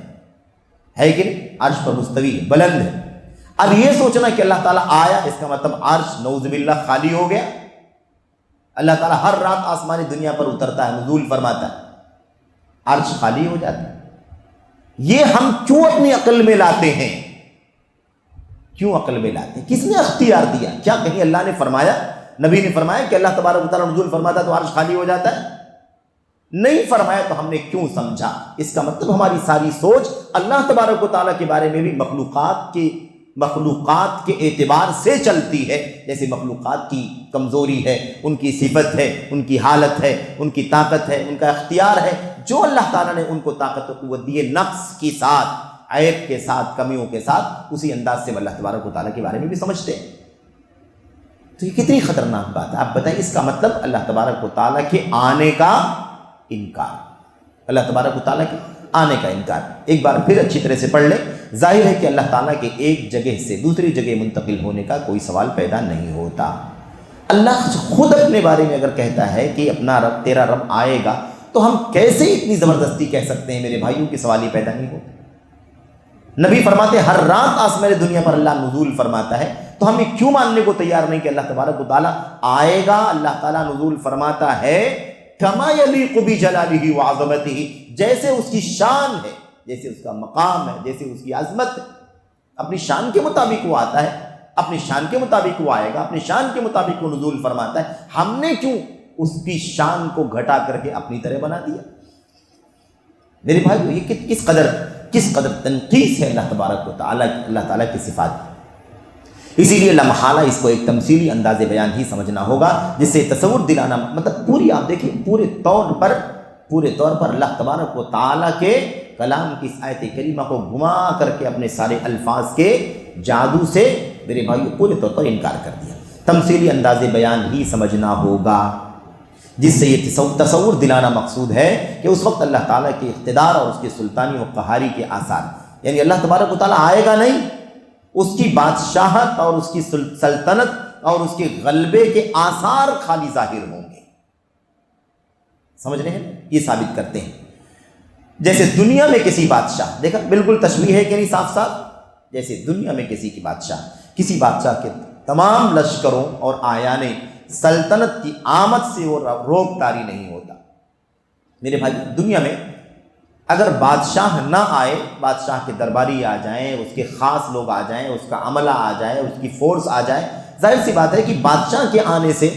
کہ نہیں؟ عرش پر مستوی ہے، بلند ہے۔ اب یہ سوچنا کہ اللہ تعالیٰ آیا، اس کا مطلب عرش نعوذ باللہ خالی ہو گیا؟ اللہ تعالیٰ ہر رات آسمانی دنیا پر اترتا ہے، نزول فرماتا ہے، عرش خالی ہو جاتا ہے۔ یہ ہم کیوں اپنی عقل میں لاتے ہیں؟ کیوں عقل میں لاتے ہیں؟ کس نے اختیار دیا؟ کیا کہیں اللہ نے فرمایا، نبی نے فرمایا کہ اللہ تبارک و تعالیٰ نزول فرماتا ہے تو عرش خالی ہو جاتا ہے؟ نہیں فرمایا، تو ہم نے کیوں سمجھا؟ اس کا مطلب ہماری ساری سوچ اللہ تبارک و تعالیٰ کے بارے میں بھی مخلوقات کے اعتبار سے چلتی ہے۔ جیسے مخلوقات کی کمزوری ہے، ان کی صفت ہے، ان کی حالت ہے، ان کی طاقت ہے، ان کا اختیار ہے، جو اللہ تعالیٰ نے ان کو طاقت و قوت دی ہے، نقص کے ساتھ، عیب کے ساتھ، کمیوں کے ساتھ، اسی انداز سے ہم اللہ تبارک و تعالیٰ کے بارے میں بھی سمجھتے ہیں۔ تو یہ کتنی خطرناک بات ہے، آپ بتائیں۔ اس کا مطلب اللہ تبارک و تعالیٰ کے آنے کا انکار، اللہ تبارک و تعالیٰ کے آنے کا انکار۔ ایک بار پھر اچھی طرح سے پڑھ لیں۔ ظاہر ہے کہ اللہ تعالیٰ کے ایک جگہ سے دوسری جگہ منتقل ہونے کا کوئی سوال پیدا نہیں ہوتا۔ اللہ خود اپنے بارے میں اگر کہتا ہے کہ اپنا رب، تیرا رب آئے گا، تو ہم کیسے اتنی زبردستی کہہ سکتے ہیں؟ میرے بھائیوں کی سوال ہی پیدا نہیں ہوتا۔ نبی فرماتے ہیں ہر رات آسمان دنیا پر اللہ نزول فرماتا ہے، تو ہم یہ کیوں ماننے کو تیار نہیں کہ اللہ تبارک و تعالیٰ آئے گا، اللہ تعالیٰ نزول فرماتا ہے کما یلیق بجلالہ وعظمتہ، جیسے اس کی شان ہے، جیسے اس کا مقام ہے، جیسے اس کی عظمت ہے، اپنی شان کے مطابق وہ آتا ہے، اپنی شان کے مطابق وہ آئے گا، اپنی شان کے مطابق وہ نزول فرماتا ہے۔ ہم نے کیوں اس کی شان کو گھٹا کر کے اپنی طرح بنا دیا؟ میرے بھائیو، یہ کس قدر تنقیص ہے اللہ تبارک و تعالیٰ، اللہ تعالیٰ کی صفات۔ اسی لیے لمحالہ اس کو ایک تمثیلی انداز بیان ہی سمجھنا ہوگا، جس سے تصور دلانا، مطلب پوری، آپ دیکھیں، پورے طور پر اللہ تبارک و تعالیٰ کے کلام کی اس آیت کریمہ کو گھما کر کے اپنے سارے الفاظ کے جادو سے میرے بھائیو پورے طور پر انکار کر دیا۔ تمثیلی انداز بیان ہی سمجھنا ہوگا، جس سے یہ تصور دلانا مقصود ہے کہ اس وقت اللہ تعالیٰ کے اقتدار اور اس کے سلطانی و قہاری کے آثار، یعنی اللہ تبارک و تعالیٰ آئے گا نہیں، اس کی بادشاہت اور اس کی سلطنت اور اس کے غلبے کے آثار خالی ظاہر ہوں گے۔ سمجھ رہے ہیں؟ یہ ثابت کرتے ہیں جیسے دنیا میں کسی بادشاہ، دیکھا بالکل تشبیہ ہے کہ نہیں، صاف صاف، جیسے دنیا میں کسی بادشاہ کے تمام لشکروں اور آیان سلطنت کی آمد سے وہ روک تاری نہیں ہوتا۔ میرے بھائی، دنیا میں اگر بادشاہ نہ آئے، بادشاہ کے درباری آ جائیں، اس کے خاص لوگ آ جائیں، اس کا عملہ آ جائے، اس کی فورس آ جائے، ظاہر سی بات ہے کہ بادشاہ کے آنے سے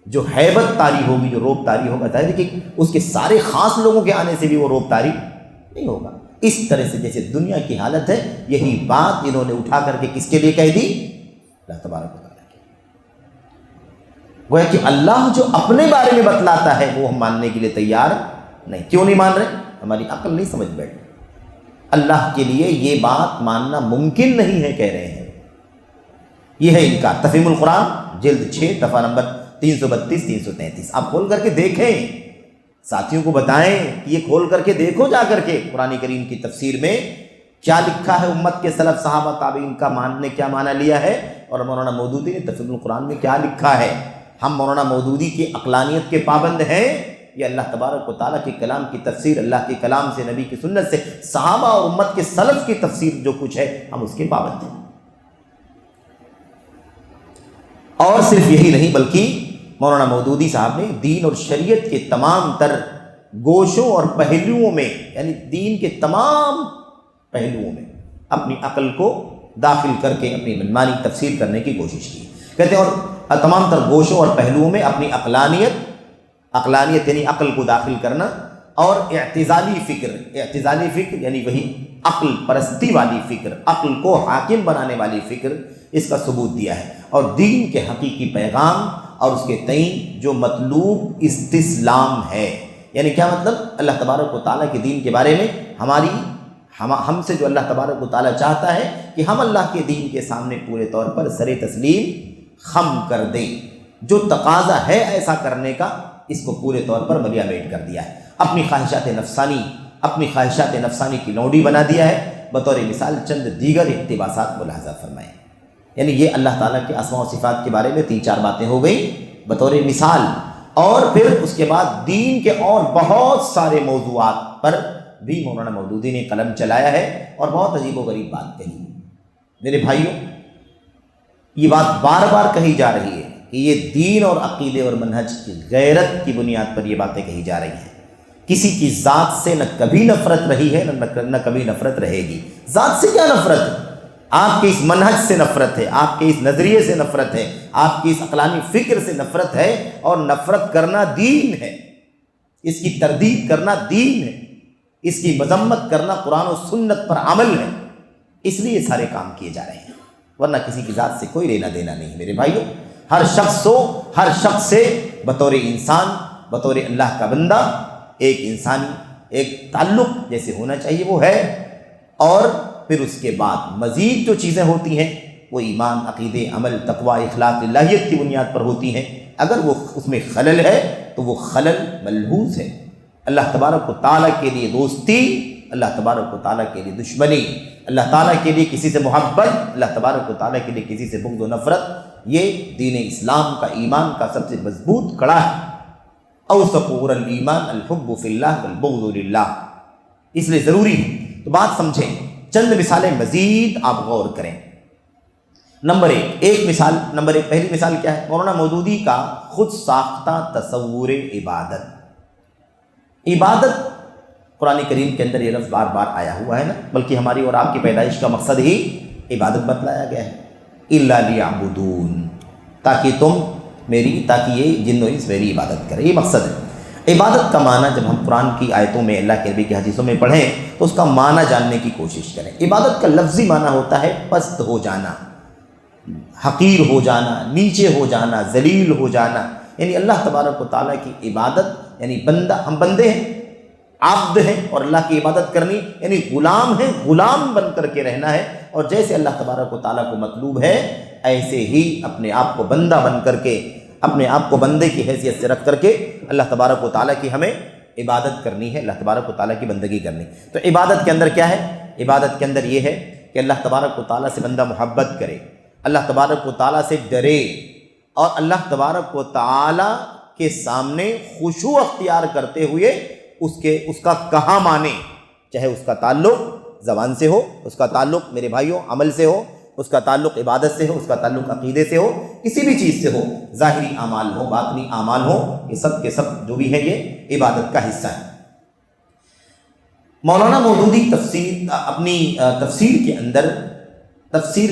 جو ہیبت طاری ہوگی، جو روب طاری ہوگا، ظاہر ہے کہ اس کے سارے خاص لوگوں کے آنے سے بھی وہ روب طاری نہیں ہوگا۔ اس طرح سے جیسے دنیا کی حالت ہے، یہی بات انہوں نے اٹھا کر کے کس کے لیے کہہ دی؟ اللہ تبارک و تعالیٰ کے۔ گویا کہ اللہ جو اپنے بارے میں بتلاتا ہے وہ ہم ماننے کے لیے تیار نہیں۔ کیوں نہیں مان رہے؟ ہماری عقل نہیں سمجھ بیٹھ۔ اللہ کے لیے یہ بات ماننا ممکن نہیں ہے، کہہ رہے ہیں۔ یہ ہے انکار۔ تفہیم القرآن جلد 6 صفحہ نمبر 332 333، آپ کھول کر کے دیکھیں، ساتھیوں کو بتائیں کہ یہ کھول کر کے دیکھو، جا کر کے قرآن کریم کی تفسیر میں کیا لکھا ہے، امت کے سلف صحابہ تابعین کا نے کیا معنی لیا ہے، اور مولانا مودودی نے تفسیر القرآن میں کیا لکھا ہے۔ ہم مولانا مودودی کی عقلانیت کے پابند ہیں، یہ اللہ تبارک و تعالیٰ کے کلام کی تفسیر، اللہ کے کلام سے، نبی کی سنت سے، صحابہ اور امت کے سلف کی تفسیر جو کچھ ہے، ہم اس کے پابند ہیں۔ اور صرف یہی نہیں، بلکہ مولانا مودودی صاحب نے دین اور شریعت کے تمام تر گوشوں اور پہلوؤں میں، یعنی دین کے تمام پہلوؤں میں اپنی عقل کو داخل کر کے اپنی منمانی تفسیر کرنے کی کوشش کی۔ کہتے ہیں اور تمام تر گوشوں اور پہلوؤں میں اپنی عقلانیت یعنی عقل کو داخل کرنا، اور اعتزالی فکر یعنی وہی عقل پرستی والی فکر، عقل کو حاکم بنانے والی فکر، اس کا ثبوت دیا ہے۔ اور دین کے حقیقی پیغام اور اس کے تئیں جو مطلوب استسلام ہے، یعنی کیا مطلب؟ اللہ تبارک و تعالیٰ کے دین کے بارے میں ہم سے جو اللہ تبارک و تعالیٰ چاہتا ہے کہ ہم اللہ کے دین کے سامنے پورے طور پر سر تسلیم خم کر دیں، جو تقاضا ہے ایسا کرنے کا، اس کو پورے طور پر ملیا میٹ کر دیا ہے، اپنی خواہشات نفسانی کی لونڈی بنا دیا ہے۔ بطور مثال چند دیگر اقتباسات ملاحظہ فرمائیں۔ یعنی یہ اللہ تعالیٰ کے اسماء و صفات کے بارے میں 3-4 باتیں ہو گئیں بطور مثال، اور پھر اس کے بعد دین کے اور بہت سارے موضوعات پر بھی مولانا مودودی نے قلم چلایا ہے اور بہت عجیب و غریب بات کہی۔ میرے بھائیوں، یہ بات بار بار کہی جا رہی ہے کہ یہ دین اور عقیدے اور منہج کی غیرت کی بنیاد پر یہ باتیں کہی جا رہی ہیں۔ کسی کی ذات سے نہ کبھی نفرت رہی ہے نہ کبھی نفرت رہے گی۔ ذات سے کیا نفرت ہے؟ آپ کے اس منہج سے نفرت ہے، آپ کے اس نظریے سے نفرت ہے، آپ کی اس عقلانی فکر سے نفرت ہے، اور نفرت کرنا دین ہے، اس کی تردید کرنا دین ہے، اس کی مذمت کرنا قرآن و سنت پر عمل ہے۔ اس لیے یہ سارے کام کیے جا رہے ہیں، ورنہ کسی کی ذات سے کوئی لینا دینا نہیں۔ میرے بھائیوں، ہر شخص سے بطور انسان، بطور اللہ کا بندہ، ایک انسانی ایک تعلق جیسے ہونا چاہیے وہ ہے، اور پھر اس کے بعد مزید جو چیزیں ہوتی ہیں وہ ایمان، عقیدے، عمل، تقوی، اخلاق، الہیت کی بنیاد پر ہوتی ہیں۔ اگر وہ اس میں خلل ہے تو وہ خلل ملحوظ ہے۔ اللہ تبارک و تعالیٰ کے لیے دوستی، اللہ تبارک و تعالیٰ کے لیے دشمنی، اللہ تعالیٰ کے لیے کسی سے محبت، اللہ تبارک و تعالیٰ کے لیے کسی سے بغض و نفرت، یہ دین اسلام کا، ایمان کا سب سے مضبوط کڑا ہے۔ اوثق عور الایمان الحب فی اللہ والبغض للہ۔ اس لیے ضروری ہے تو بات سمجھیں، چند مثالیں مزید آپ غور کریں۔ نمبر ایک، پہلی مثال کیا ہے؟ مولانا مودودی کا خود ساختہ تصور عبادت۔ عبادت قرآن کریم کے اندر یہ لفظ بار بار آیا ہوا ہے نا، بلکہ ہماری اور آپ کی پیدائش کا مقصد ہی عبادت بتلایا گیا ہے۔ الا لیعبدون، تاکہ یہ جن و انس میری عبادت کرے، یہ مقصد ہے۔ عبادت کا معنی جب ہم قرآن کی آیتوں میں، اللہ کے نبی کی حدیثوں میں پڑھیں تو اس کا معنی جاننے کی کوشش کریں۔ عبادت کا لفظی معنی ہوتا ہے پست ہو جانا، حقیر ہو جانا، نیچے ہو جانا، ذلیل ہو جانا، یعنی اللہ تبارک و تعالیٰ کی عبادت، یعنی ہم بندے ہیں، عبد ہیں، اور اللہ کی عبادت کرنی یعنی غلام ہیں، غلام بن کر کے رہنا ہے۔ اور جیسے اللہ تبارک و تعالیٰ کو مطلوب ہے، ایسے ہی اپنے آپ کو بندہ بن کر کے، اپنے آپ کو بندے کی حیثیت سے رکھ کر کے اللہ تبارک و تعالیٰ کی ہمیں عبادت کرنی ہے، اللہ تبارک و تعالیٰ کی بندگی کرنی۔ تو عبادت کے اندر کیا ہے؟ عبادت کے اندر یہ ہے کہ اللہ تبارک و تعالیٰ سے بندہ محبت کرے، اللہ تبارک و تعالیٰ سے ڈرے، اور اللہ تبارک و تعالیٰ کے سامنے خشوع اختیار کرتے ہوئے اس کا کہا مانے، چاہے اس کا تعلق زبان سے ہو، اس کا تعلق میرے بھائیوں عمل سے ہو، اس کا تعلق عبادت سے ہو، اس کا تعلق عقیدے سے ہو، کسی بھی چیز سے ہو، ظاہری اعمال ہو، باطنی اعمال ہو، یہ سب کے سب جو بھی ہے یہ عبادت کا حصہ ہے۔ مولانا مودودی اپنی تفسیر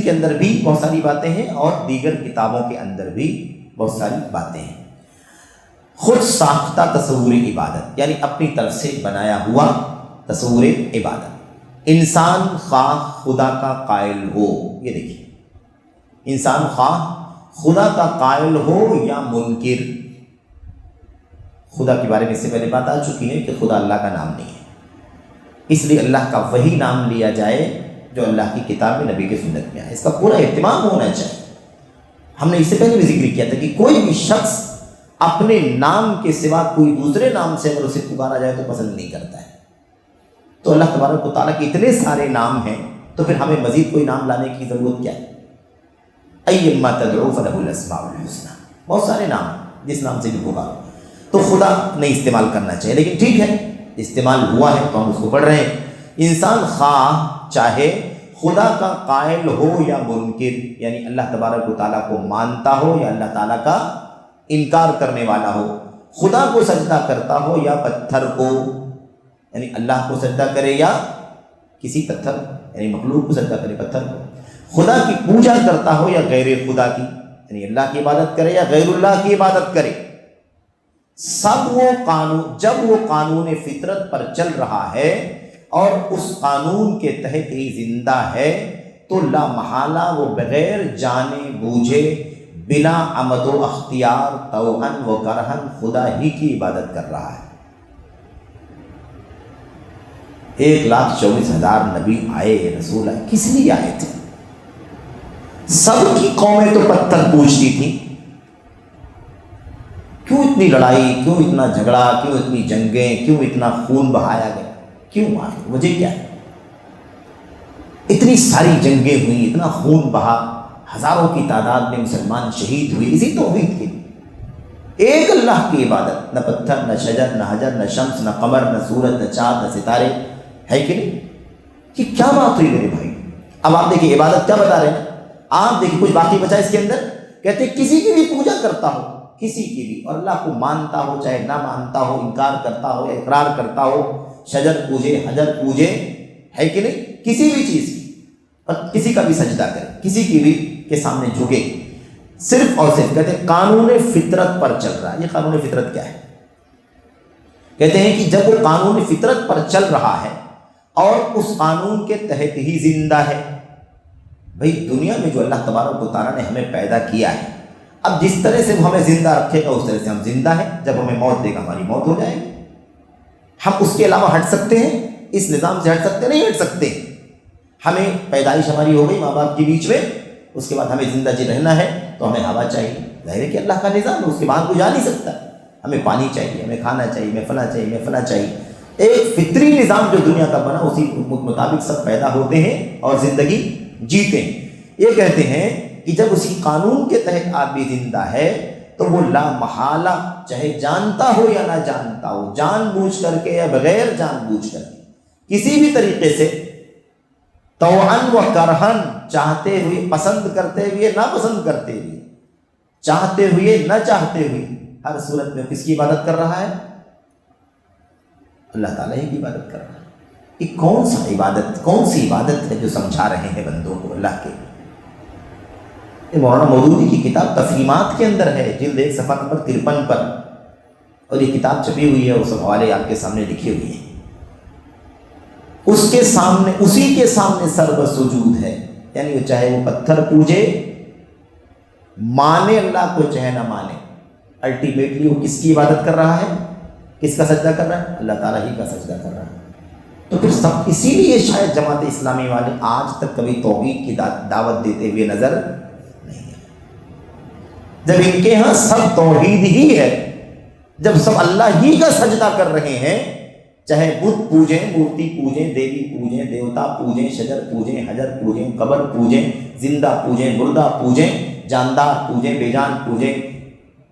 کے اندر بھی بہت ساری باتیں ہیں، اور دیگر کتابوں کے اندر بھی بہت ساری باتیں ہیں۔ خود ساختہ تصور عبادت، یعنی اپنی طرف سے بنایا ہوا تصور عبادت۔ انسان خواہ خدا کا قائل ہو، یہ دیکھیے، انسان خواہ خدا کا قائل ہو یا منکر۔ خدا کے بارے میں اس سے پہلے بات آ چکی ہے کہ خدا اللہ کا نام نہیں ہے، اس لیے اللہ کا وہی نام لیا جائے جو اللہ کی کتاب میں، نبی کی سنت میں آئے، اس کا پورا اہتمام ہونا چاہیے۔ ہم نے اس سے پہلے بھی ذکر کیا تھا کہ کوئی بھی شخص اپنے نام کے سوا کوئی دوسرے نام سے اگر اسے پکارا جائے تو پسند نہیں کرتا ہے۔ تو اللہ تبارک و تعالیٰ کے اتنے سارے نام ہیں، تو پھر ہمیں مزید کوئی نام لانے کی ضرورت کیا ہے؟ ایما تدعو فلہ الاسماء الحسنی، بہت سارے نام جس نام سے بھی پکارو، تو خدا نہیں استعمال کرنا چاہیے، لیکن ٹھیک ہے استعمال ہوا ہے تو ہم اس کو پڑھ رہے ہیں۔ انسان خواہ چاہے خدا کا قائل ہو یا منکر، یعنی اللہ تبارک و تعالیٰ کو مانتا ہو یا اللہ تعالیٰ کا انکار کرنے والا ہو، خدا کو سجدہ کرتا ہو یا پتھر کو، یعنی اللہ کو سجدہ کرے یا کسی پتھر، یعنی مخلوق کو سجدہ کرے پتھر کو، خدا کی پوجا کرتا ہو یا غیر خدا کی، یعنی اللہ کی عبادت کرے یا غیر اللہ کی عبادت کرے، سب وہ قانون، جب وہ قانون فطرت پر چل رہا ہے اور اس قانون کے تحت ہی زندہ ہے تو لا محالہ وہ بغیر جانے بوجھے، بلا عمد و اختیار، توأن و کرہن خدا ہی کی عبادت کر رہا ہے۔ 1,24,000 نبی آئے، رسول آئے، کس لیے آئے تھے؟ سب کی قومیں تو پتھر پوجتی تھیں، کیوں اتنی لڑائی، کیوں اتنا جھگڑا، کیوں اتنی جنگیں، کیوں اتنا خون بہایا گیا؟ کیوں آخر وجہ کیا ہے؟ اتنی ساری جنگیں ہوئیں، اتنا خون بہا، ہزاروں کی تعداد میں مسلمان شہید ہوئے اسی توحید کے لیے۔ ایک اللہ کی عبادت، نہ پتھر، نہ شجر، نہ حجر، نہ شمس، نہ قمر، نہ سورج، نہ چاند، نہ ستارے، ہے کہ نہیں؟ یہ کیا بات ہوئی میرے بھائی؟ اب آپ دیکھیں عبادت کیا بتا رہے ہیں، آپ دیکھیں کچھ باقی بچا اس کے اندر، کہتے ہیں کسی کی بھی پوجا کرتا ہو، کسی کی بھی، اور اللہ کو مانتا ہو چاہے نہ مانتا ہو، انکار کرتا ہو یا اقرار کرتا ہو، شجر پوجے، حجر پوجے، ہے کہ نہیں؟ کسی بھی چیز کی، اور کسی کا بھی سجدہ کرے، کسی کی بھی کے سامنے جھکے، صرف اور صرف کہتے ہیں قانون فطرت پر چل رہا ہے۔ یہ قانون فطرت کیا ہے؟ کہتے ہیں کہ جب وہ قانون فطرت پر چل رہا ہے اور اس قانون کے تحت ہی زندہ ہے۔ بھئی دنیا میں جو اللہ تبارک و تعالیٰ نے ہمیں پیدا کیا ہے، اب جس طرح سے وہ ہمیں زندہ رکھے گا اس طرح سے ہم زندہ ہیں، جب ہمیں موت دے گا ہماری موت ہو جائے گی۔ ہم اس کے علاوہ ہٹ سکتے ہیں؟ اس نظام سے ہٹ سکتے نہیں، ہٹ سکتے۔ ہمیں پیدائش ہماری ہو گئی ماں باپ کے بیچ میں، اس کے بعد ہمیں زندہ جی رہنا ہے تو ہمیں ہوا چاہیے، ظاہر ہے کہ اللہ کا نظام ہے، اس کے بعد کوئی جا نہیں سکتا۔ ہمیں پانی چاہیے، ہمیں کھانا چاہیے، ہمیں فلاں چاہیے، ہمیں فلاں چاہیے۔ ایک فطری نظام جو دنیا کا بنا اسی مطابق سب پیدا ہوتے ہیں اور زندگی جیتے ہیں۔ یہ کہتے ہیں کہ جب اسی قانون کے تحت آدمی زندہ ہے تو وہ لا محالہ، چاہے جانتا ہو یا نہ جانتا ہو، جان بوجھ کر کے یا بغیر جان بوجھ کر کے، کسی بھی طریقے سے، توأن و کرہن، چاہتے ہوئے، پسند کرتے ہوئے، نہ پسند کرتے ہوئے، چاہتے ہوئے نہ چاہتے ہوئے، ہر صورت میں کس کی عبادت کر رہا ہے؟ اللہ تعالیٰ ہی کی عبادت کر رہا ہے۔ یہ کون سی عبادت ہے جو سمجھا رہے ہیں بندوں کو اللہ کے؟ یہ مولانا مودودی کی کتاب تفہیمات کے اندر ہے، جلد 1 صفحہ نمبر 53 پر، اور یہ کتاب چھپی ہوئی ہے، وہ سب حوالے آپ کے سامنے لکھے ہوئے ہیں۔ اس کے سامنے، اسی کے سامنے سر سجود ہے، یعنی وہ چاہے وہ پتھر پوجے، مانے اللہ کو چاہے نہ مانے، الٹیمیٹلی وہ کس کی عبادت کر رہا ہے؟ کس کا سجدہ کر رہا ہے؟ اللہ تعالیٰ ہی کا سجدہ کر رہا ہے۔ تو پھر سب، اسی لیے شاید جماعت اسلامی والے آج تک کبھی توحید کی دعوت دیتے ہوئے نظر نہیں آئے، جب ان کے ہاں سب توحید ہی ہے، جب سب اللہ ہی کا سجدہ کر رہے ہیں، چاہے بت پوجیں، مورتی پوجیں، دیوی پوجیں، دیوتا پوجیں، شجر پوجیں، حجر پوجیں، قبر پوجیں، زندہ پوجیں، مردہ پوجیں، جاندار پوجیں، بے جان پوجیں،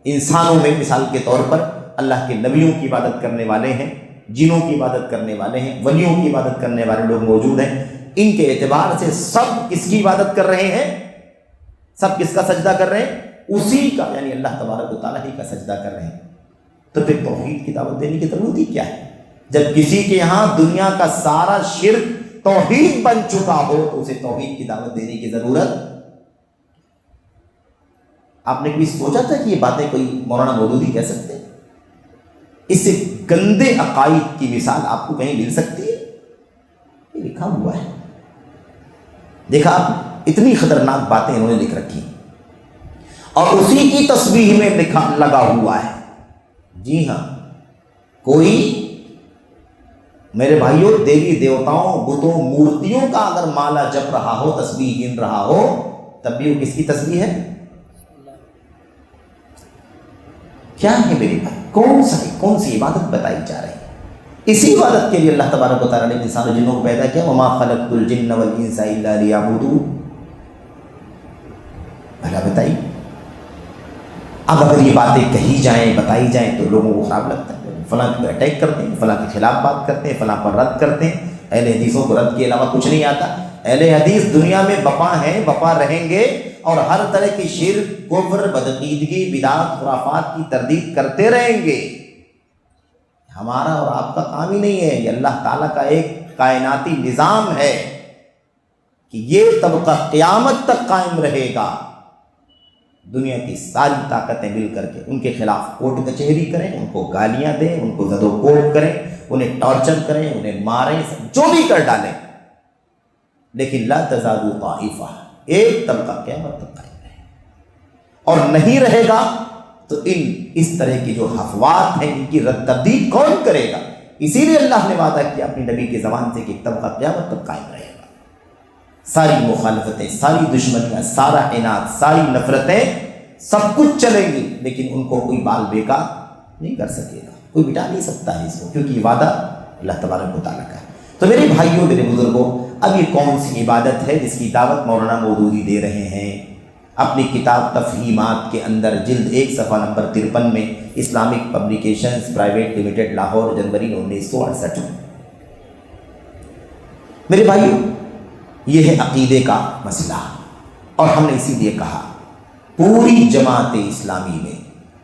انسانوں میں مثال کے طور پر اللہ کے نبیوں کی عبادت کرنے والے ہیں، جنوں کی عبادت کرنے والے ہیں، ولیوں کی عبادت کرنے والے لوگ موجود ہیں۔ ان کے اعتبار سے سب کس کی عبادت کر رہے ہیں؟ سب کس کا سجدہ کر رہے ہیں؟ اسی کا، یعنی اللہ تبارک و تعالیٰ ہی کا سجدہ کر رہے ہیں۔ تو پھر توحید کی دعوت دینے کی ضرورت ہی کیا ہے؟ جب کسی کے یہاں دنیا کا سارا شرک توحید بن چکا ہو تو اسے توحید کی دعوت دینے کی ضرورت۔ آپ نے کبھی سوچا تھا کہ یہ باتیں کوئی مولانا مودودی کہہ سکتے ہیں؟ اس سے گندے عقائد کی مثال آپ کو کہیں مل سکتی ہے؟ یہ لکھا ہوا ہے، دیکھا آپ، اتنی خطرناک باتیں انہوں نے لکھ رکھی اور اسی کی تسبیح میں لگا ہوا ہے۔ جی ہاں، کوئی میرے بھائیوں دیوی دیوتاؤں، بتوں، مورتیوں کا اگر مالا جپ رہا ہو، تسبیح گن رہا ہو، تب بھی وہ کس کی تسبیح ہے؟ کیا ہے میرے بھائی؟ کون سی عبادت بتائی جا رہی ہے؟ اسی عبادت کے لیے اللہ تبارک و تعالیٰ نے انسان و جنوں کو پیدا کیا، وما خلقت الجن والانس الا لیعبدون۔ بھلا بتائیے، اب اگر یہ باتیں کہی جائیں، بتائی جائیں تو لوگوں کو خراب لگتا ہے، فلاں کو اٹیک کرتے ہیں، فلاں کے خلاف بات کرتے ہیں، فلاں پر رد کرتے ہیں۔ اہل حدیثوں کو رد کے علاوہ کچھ نہیں آتا۔ اہل حدیث دنیا میں بپا ہیں، بپا رہیں گے، اور ہر طرح کی شرک، کفر، بدعقیدگی، بدعت، خرافات کی تردید کرتے رہیں گے۔ ہمارا اور آپ کا کام ہی نہیں ہے، یہ اللہ تعالیٰ کا ایک کائناتی نظام ہے کہ یہ طبقہ قیامت تک قائم رہے گا۔ دنیا کی ساری طاقتیں مل کر کے ان کے خلاف کورٹ کچہری کریں، ان کو گالیاں دیں، ان کو زد و کوب کریں، انہیں ٹارچر کریں، انہیں ماریں، جو بھی کر ڈالیں، لیکن لا تزال طائفہ، ایک طبقہ قیامت تک قائم رہے، اور نہیں رہے گا تو اس طرح کی جو افواہ ہیں ان کی رد تبدیل کون کرے گا؟ اسی لیے اللہ نے وعدہ کیا اپنی نبی کی زبان سے کہ ایک طبقہ قیامت تک قائم رہے گا۔ ساری مخالفتیں، ساری دشمنیاں، سارا عناد، ساری نفرتیں، سب کچھ چلیں گی، لیکن ان کو کوئی بال بیکار نہیں کر سکے گا، کوئی مٹا نہیں سکتا ہے اس کو، کیونکہ یہ وعدہ اللہ تبارک و تعالیٰ کا ہے۔ تو میرے بھائیوں، میرے بزرگوں، اب یہ کون سی عبادت ہے جس کی دعوت مولانا مودودی دے رہے ہیں؟ اپنی کتاب تفہیمات کے اندر جلد 1 صفحہ نمبر 53 میں، Islamic publications private limited, Lahore, جنوری 1968۔ میرے بھائیوں، یہ ہے عقیدے کا مسئلہ، اور ہم نے اسی لیے کہا پوری جماعت اسلامی میں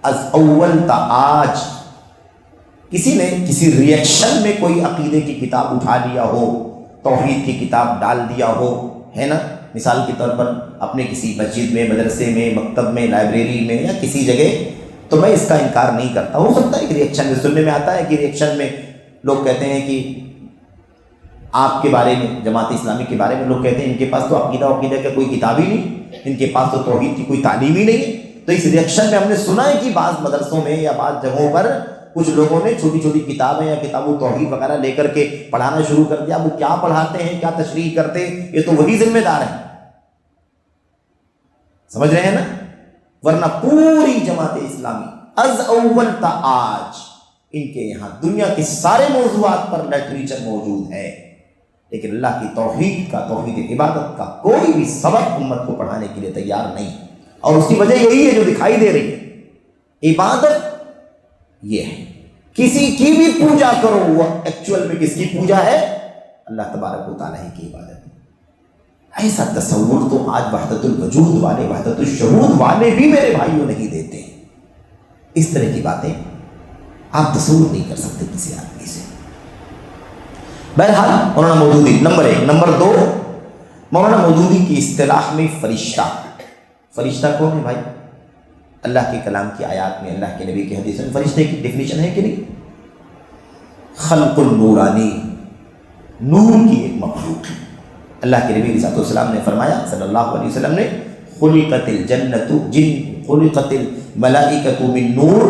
از اول تا آج کسی نے کسی ریئیکشن میں کوئی عقیدے کی کتاب اٹھا لیا ہو، توحید کی کتاب ڈال دیا ہو، ہے نا، مثال کے طور پر اپنے کسی مسجد میں، مدرسے میں، مکتب میں، لائبریری میں یا کسی جگہ، تو میں اس کا انکار نہیں کرتا۔ ہو سکتا ہے کہ ریئیکشن میں سننے میں آتا ہے کہ ریئیکشن میں لوگ کہتے ہیں کہ آپ کے بارے میں، جماعت اسلامی کے بارے میں لوگ کہتے ہیں ان کے پاس تو عقیدہ کا کوئی کتاب ہی نہیں، ان کے پاس تو توحید کی کوئی تعلیم ہی نہیں ہے۔ تو اس ریئیکشن میں ہم نے سنا ہے کہ بعض مدرسوں میں یا بعض جگہوں پر کچھ لوگوں نے چھوٹی چھوٹی کتابیں یا کتاب و توحید وغیرہ لے کر کے پڑھانا شروع کر دیا۔ وہ کیا پڑھاتے ہیں، کیا تشریح کرتے ہیں، یہ تو وہی ذمہ دار ہیں، سمجھ رہے ہیں نا؟ ورنہ پوری جماعت اسلامی از اول تا آج ان کے یہاں دنیا کے سارے موضوعات پر لٹریچر موجود ہے، لیکن اللہ کی توحید کا، توحید عبادت کا کوئی بھی سبق امت کو پڑھانے کے لیے تیار نہیں، اور اس کی وجہ یہی ہے جو دکھائی دے رہی ہے۔ عبادت یہ ہے، کسی کی بھی پوجا کرو، وہ ایکچوئل میں کس کی پوجا ہے؟ اللہ تبارک و تعالیٰ کی عبادت۔ ایسا تصور تو آج وحدت الوجود والے، وحدت الشہود والے بھی میرے بھائیوں نہیں دیتے ہیں۔ اس طرح کی باتیں آپ تصور نہیں کر سکتے کسی آدمی سے۔ بہرحال مولانا مودودی نمبر 1۔ نمبر 2، مولانا مودودی کی اصطلاح میں فرشتہ، فرشتہ کون ہے بھائی؟ اللہ کے کلام کی آیات میں، اللہ کے نبی کی حدیث میں فرشتے کی ڈیفینیشن ہے کہ نہیں؟ خلق النورانی، نور کی ایک مخلوق ہے۔ اللہ کے نبی علیہ السلام نے فرمایا، صلی اللہ علیہ وسلم نے، خلقت الجنت خلقت الملائکۃ من نور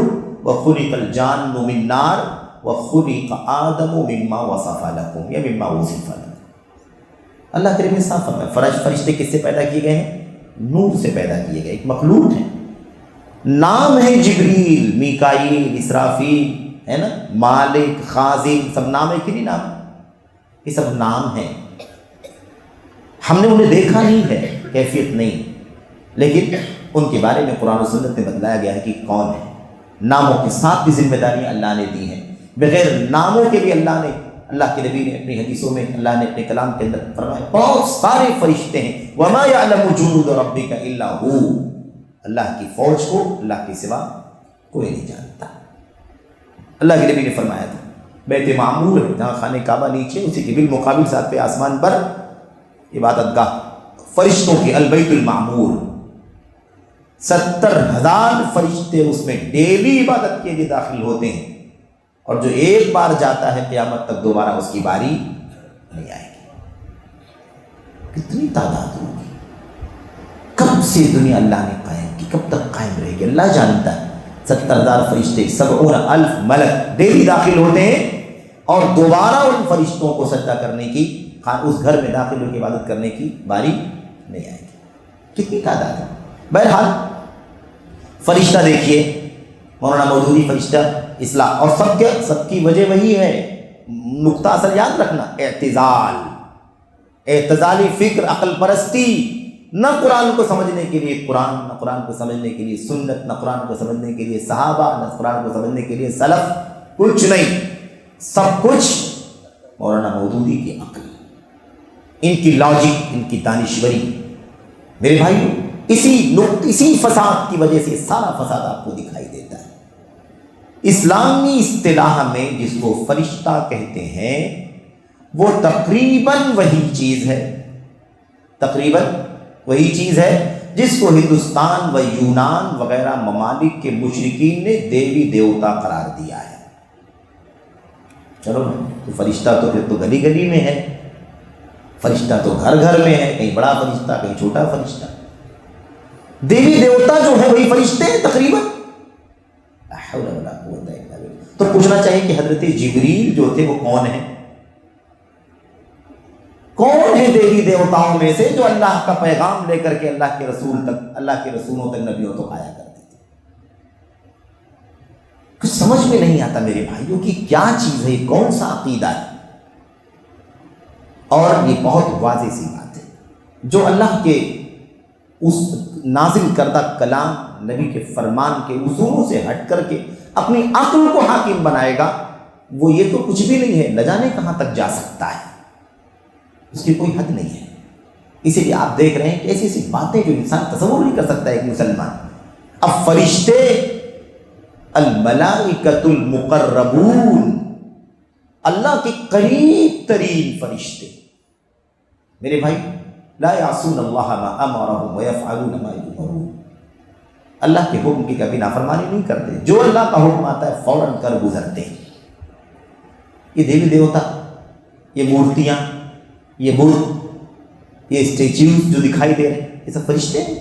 وخلق الجان من نار وخلق آدم مما وصف لكم یا مما وصف لكم۔ اللہ کے نبی نے صاف فرمایا فرشتے کس سے پیدا کیے گئے ہیں؟ نور سے پیدا کیے گئے، ایک مخلوق ہے، نام ہے جبریل، میکائیل، اسرافیل، ہے نا، مالک، خازن، سب نام ہے کہ نہیں؟ نام، یہ سب نام ہیں۔ ہم نے انہیں دیکھا نہیں ہے، کیفیت نہیں، لیکن ان کے بارے میں قرآن و سنت میں بتلایا گیا ہے کہ کون ہے۔ ناموں کے ساتھ بھی ذمہ داریاں اللہ نے دی ہیں، بغیر ناموں کے بھی اللہ نے، اللہ کے نبی نے اپنی حدیثوں میں، اللہ نے اپنے کلام کے اندر فرمایا بہت سارے فرشتے ہیں۔ وَمَا يَعْلَمُ جُنُودَ رَبِّكَ إِلَّا هُوَ، اللہ کی فوج کو اللہ کے سوا کوئی نہیں جانتا۔ اللہ کے نبی نے فرمایا تھا بیت معمور ہے، جہاں خانہ کعبہ نیچے، اسی کے بالمقابل ساتھ پہ آسمان پر عبادت گاہ فرشتوں کی، البیت المعمور، 70,000 فرشتے اس میں ڈیلی عبادت کے لیے داخل ہوتے ہیں، اور جو ایک بار جاتا ہے قیامت تک دوبارہ اس کی باری نہیں آئے گی۔ کتنی تعداد ہوگی؟ کب سے دنیا اللہ نے قائم کی، کب تک قائم رہے گی اللہ جانتا ہے۔ 70,000 فرشتے، 70,000 ملک ڈیلی داخل ہوتے ہیں، اور دوبارہ ان فرشتوں کو سجدہ کرنے کی، اس گھر میں داخل ہو کے عبادت کرنے کی باری نہیں آئے گی۔ کتنی تعداد ہے؟ بہرحال فرشتہ دیکھیے، مولانا مودودی فرشتہ اصلاح، اور سب کی وجہ وہی ہے، نقطہ اصل یاد رکھنا، اعتزالی فکر، عقل پرستی، نہ قرآن کو سمجھنے کے لیے قرآن، نہ قرآن کو سمجھنے کے لیے سنت، نہ قرآن کو سمجھنے کے لیے صحابہ، نہ قرآن کو سمجھنے کے لیے سلف، کچھ نہیں، سب کچھ مولانا مودودی کی عقل، ان کی لاجک، ان کی دانشوری۔ میرے بھائیو، اسی فساد کی وجہ سے سارا فساد آپ کو دکھائی دیتا ہے۔ اسلامی اصطلاح میں جس کو فرشتہ کہتے ہیں وہ تقریباً وہی چیز ہے، تقریباً وہی چیز ہے جس کو ہندوستان و یونان وغیرہ ممالک کے مشرکین نے دیوی دیوتا قرار دیا ہے۔ چلو تو فرشتہ تو پھر تو گلی گلی میں ہے، فرشتہ تو گھر گھر میں ہے، کہیں بڑا فرشتہ کہیں چھوٹا فرشتہ، دیوی دیوتا جو ہے وہی فرشتے ہیں تقریباً۔ لا حول ولا قوت الا باللہ۔ تو پوچھنا چاہیے کہ حضرت جبریل جو تھے وہ کون ہیں؟ کون ہیں دیوی دیوتاؤں میں سے جو اللہ کا پیغام لے کر کے اللہ کے رسول تک، اللہ کے رسولوں تک، نبیوں تک آیا کرتے تھے؟ کچھ سمجھ میں نہیں آتا میرے بھائیوں کی کیا چیز ہے، کون سا عقیدہ ہے۔ اور یہ بہت واضح سی بات ہے، جو اللہ کے اس نازل کردہ کلام نبی کے فرمان کے اصولوں سے ہٹ کر کے اپنی عقل کو حاکم بنائے گا، وہ یہ تو کچھ بھی نہیں ہے، نہ جانے کہاں تک جا سکتا ہے، اس کی کوئی حد نہیں ہے۔ اسی لیے آپ دیکھ رہے ہیں کہ ایسی ایسی باتیں جو انسان تصور نہیں کر سکتا ہے ایک مسلمان۔ اب فرشتے الملائکۃ المقربون، اللہ کے قریب ترین فرشتے، میرے بھائی، لا یعصون اللہ ما امرهم ویفعلون ما یؤمرون، اللہ کے حکم کی کبھی نافرمانی نہیں کرتے، جو اللہ کا حکم آتا ہے فوراً کر گزرتے ہیں۔ یہ دیوی دیوتا، یہ مورتیاں، یہ بت، یہ اسٹیچیوز جو دکھائی دے رہے ہیں، یہ سب فرشتے ہیں۔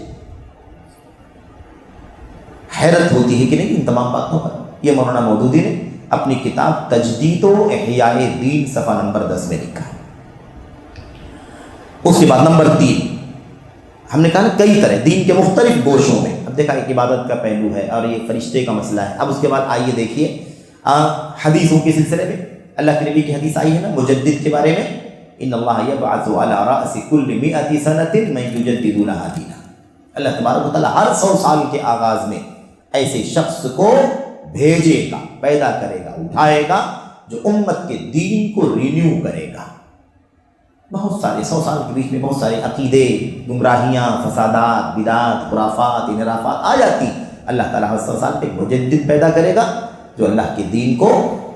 حیرت ہوتی ہے کہ نہیں ان تمام باتوں پر۔ یہ مولانا مودودی نے اپنی کتاب تجدید و احیاء دین صفحہ نمبر 10 میں لکھا ہے۔ اس کے بعد نمبر 3، ہم نے کہا نا کئی طرح دین کے مختلف گوشوں میں، اب دیکھا ایک عبادت کا پہلو ہے اور یہ فرشتے کا مسئلہ ہے۔ اب اس کے بعد آئیے دیکھیے حدیثوں کے سلسلے میں، اللہ کے نبی کی حدیث آئی ہے نا مجدد کے بارے میں، ان اللہ یبعث علی رأس کل 100 سنۃ من یجدد لها دینہ، اللہ تبارک و تعالیٰ ہر 100 سال کے آغاز میں ایسے شخص کو بھیجے گا، پیدا کرے گا، اٹھائے گا، جو امت کے دین کو رینیو کرے گا۔ بہت سارے 100 سال کے بیچ میں بہت سارے عقیدے، گمراہیاں، فسادات، بدعات، خرافات، انحرافات آ جاتی، اللہ تعالیٰ ہر 100 سال پہ مجدد پیدا کرے گا جو اللہ کے دین کو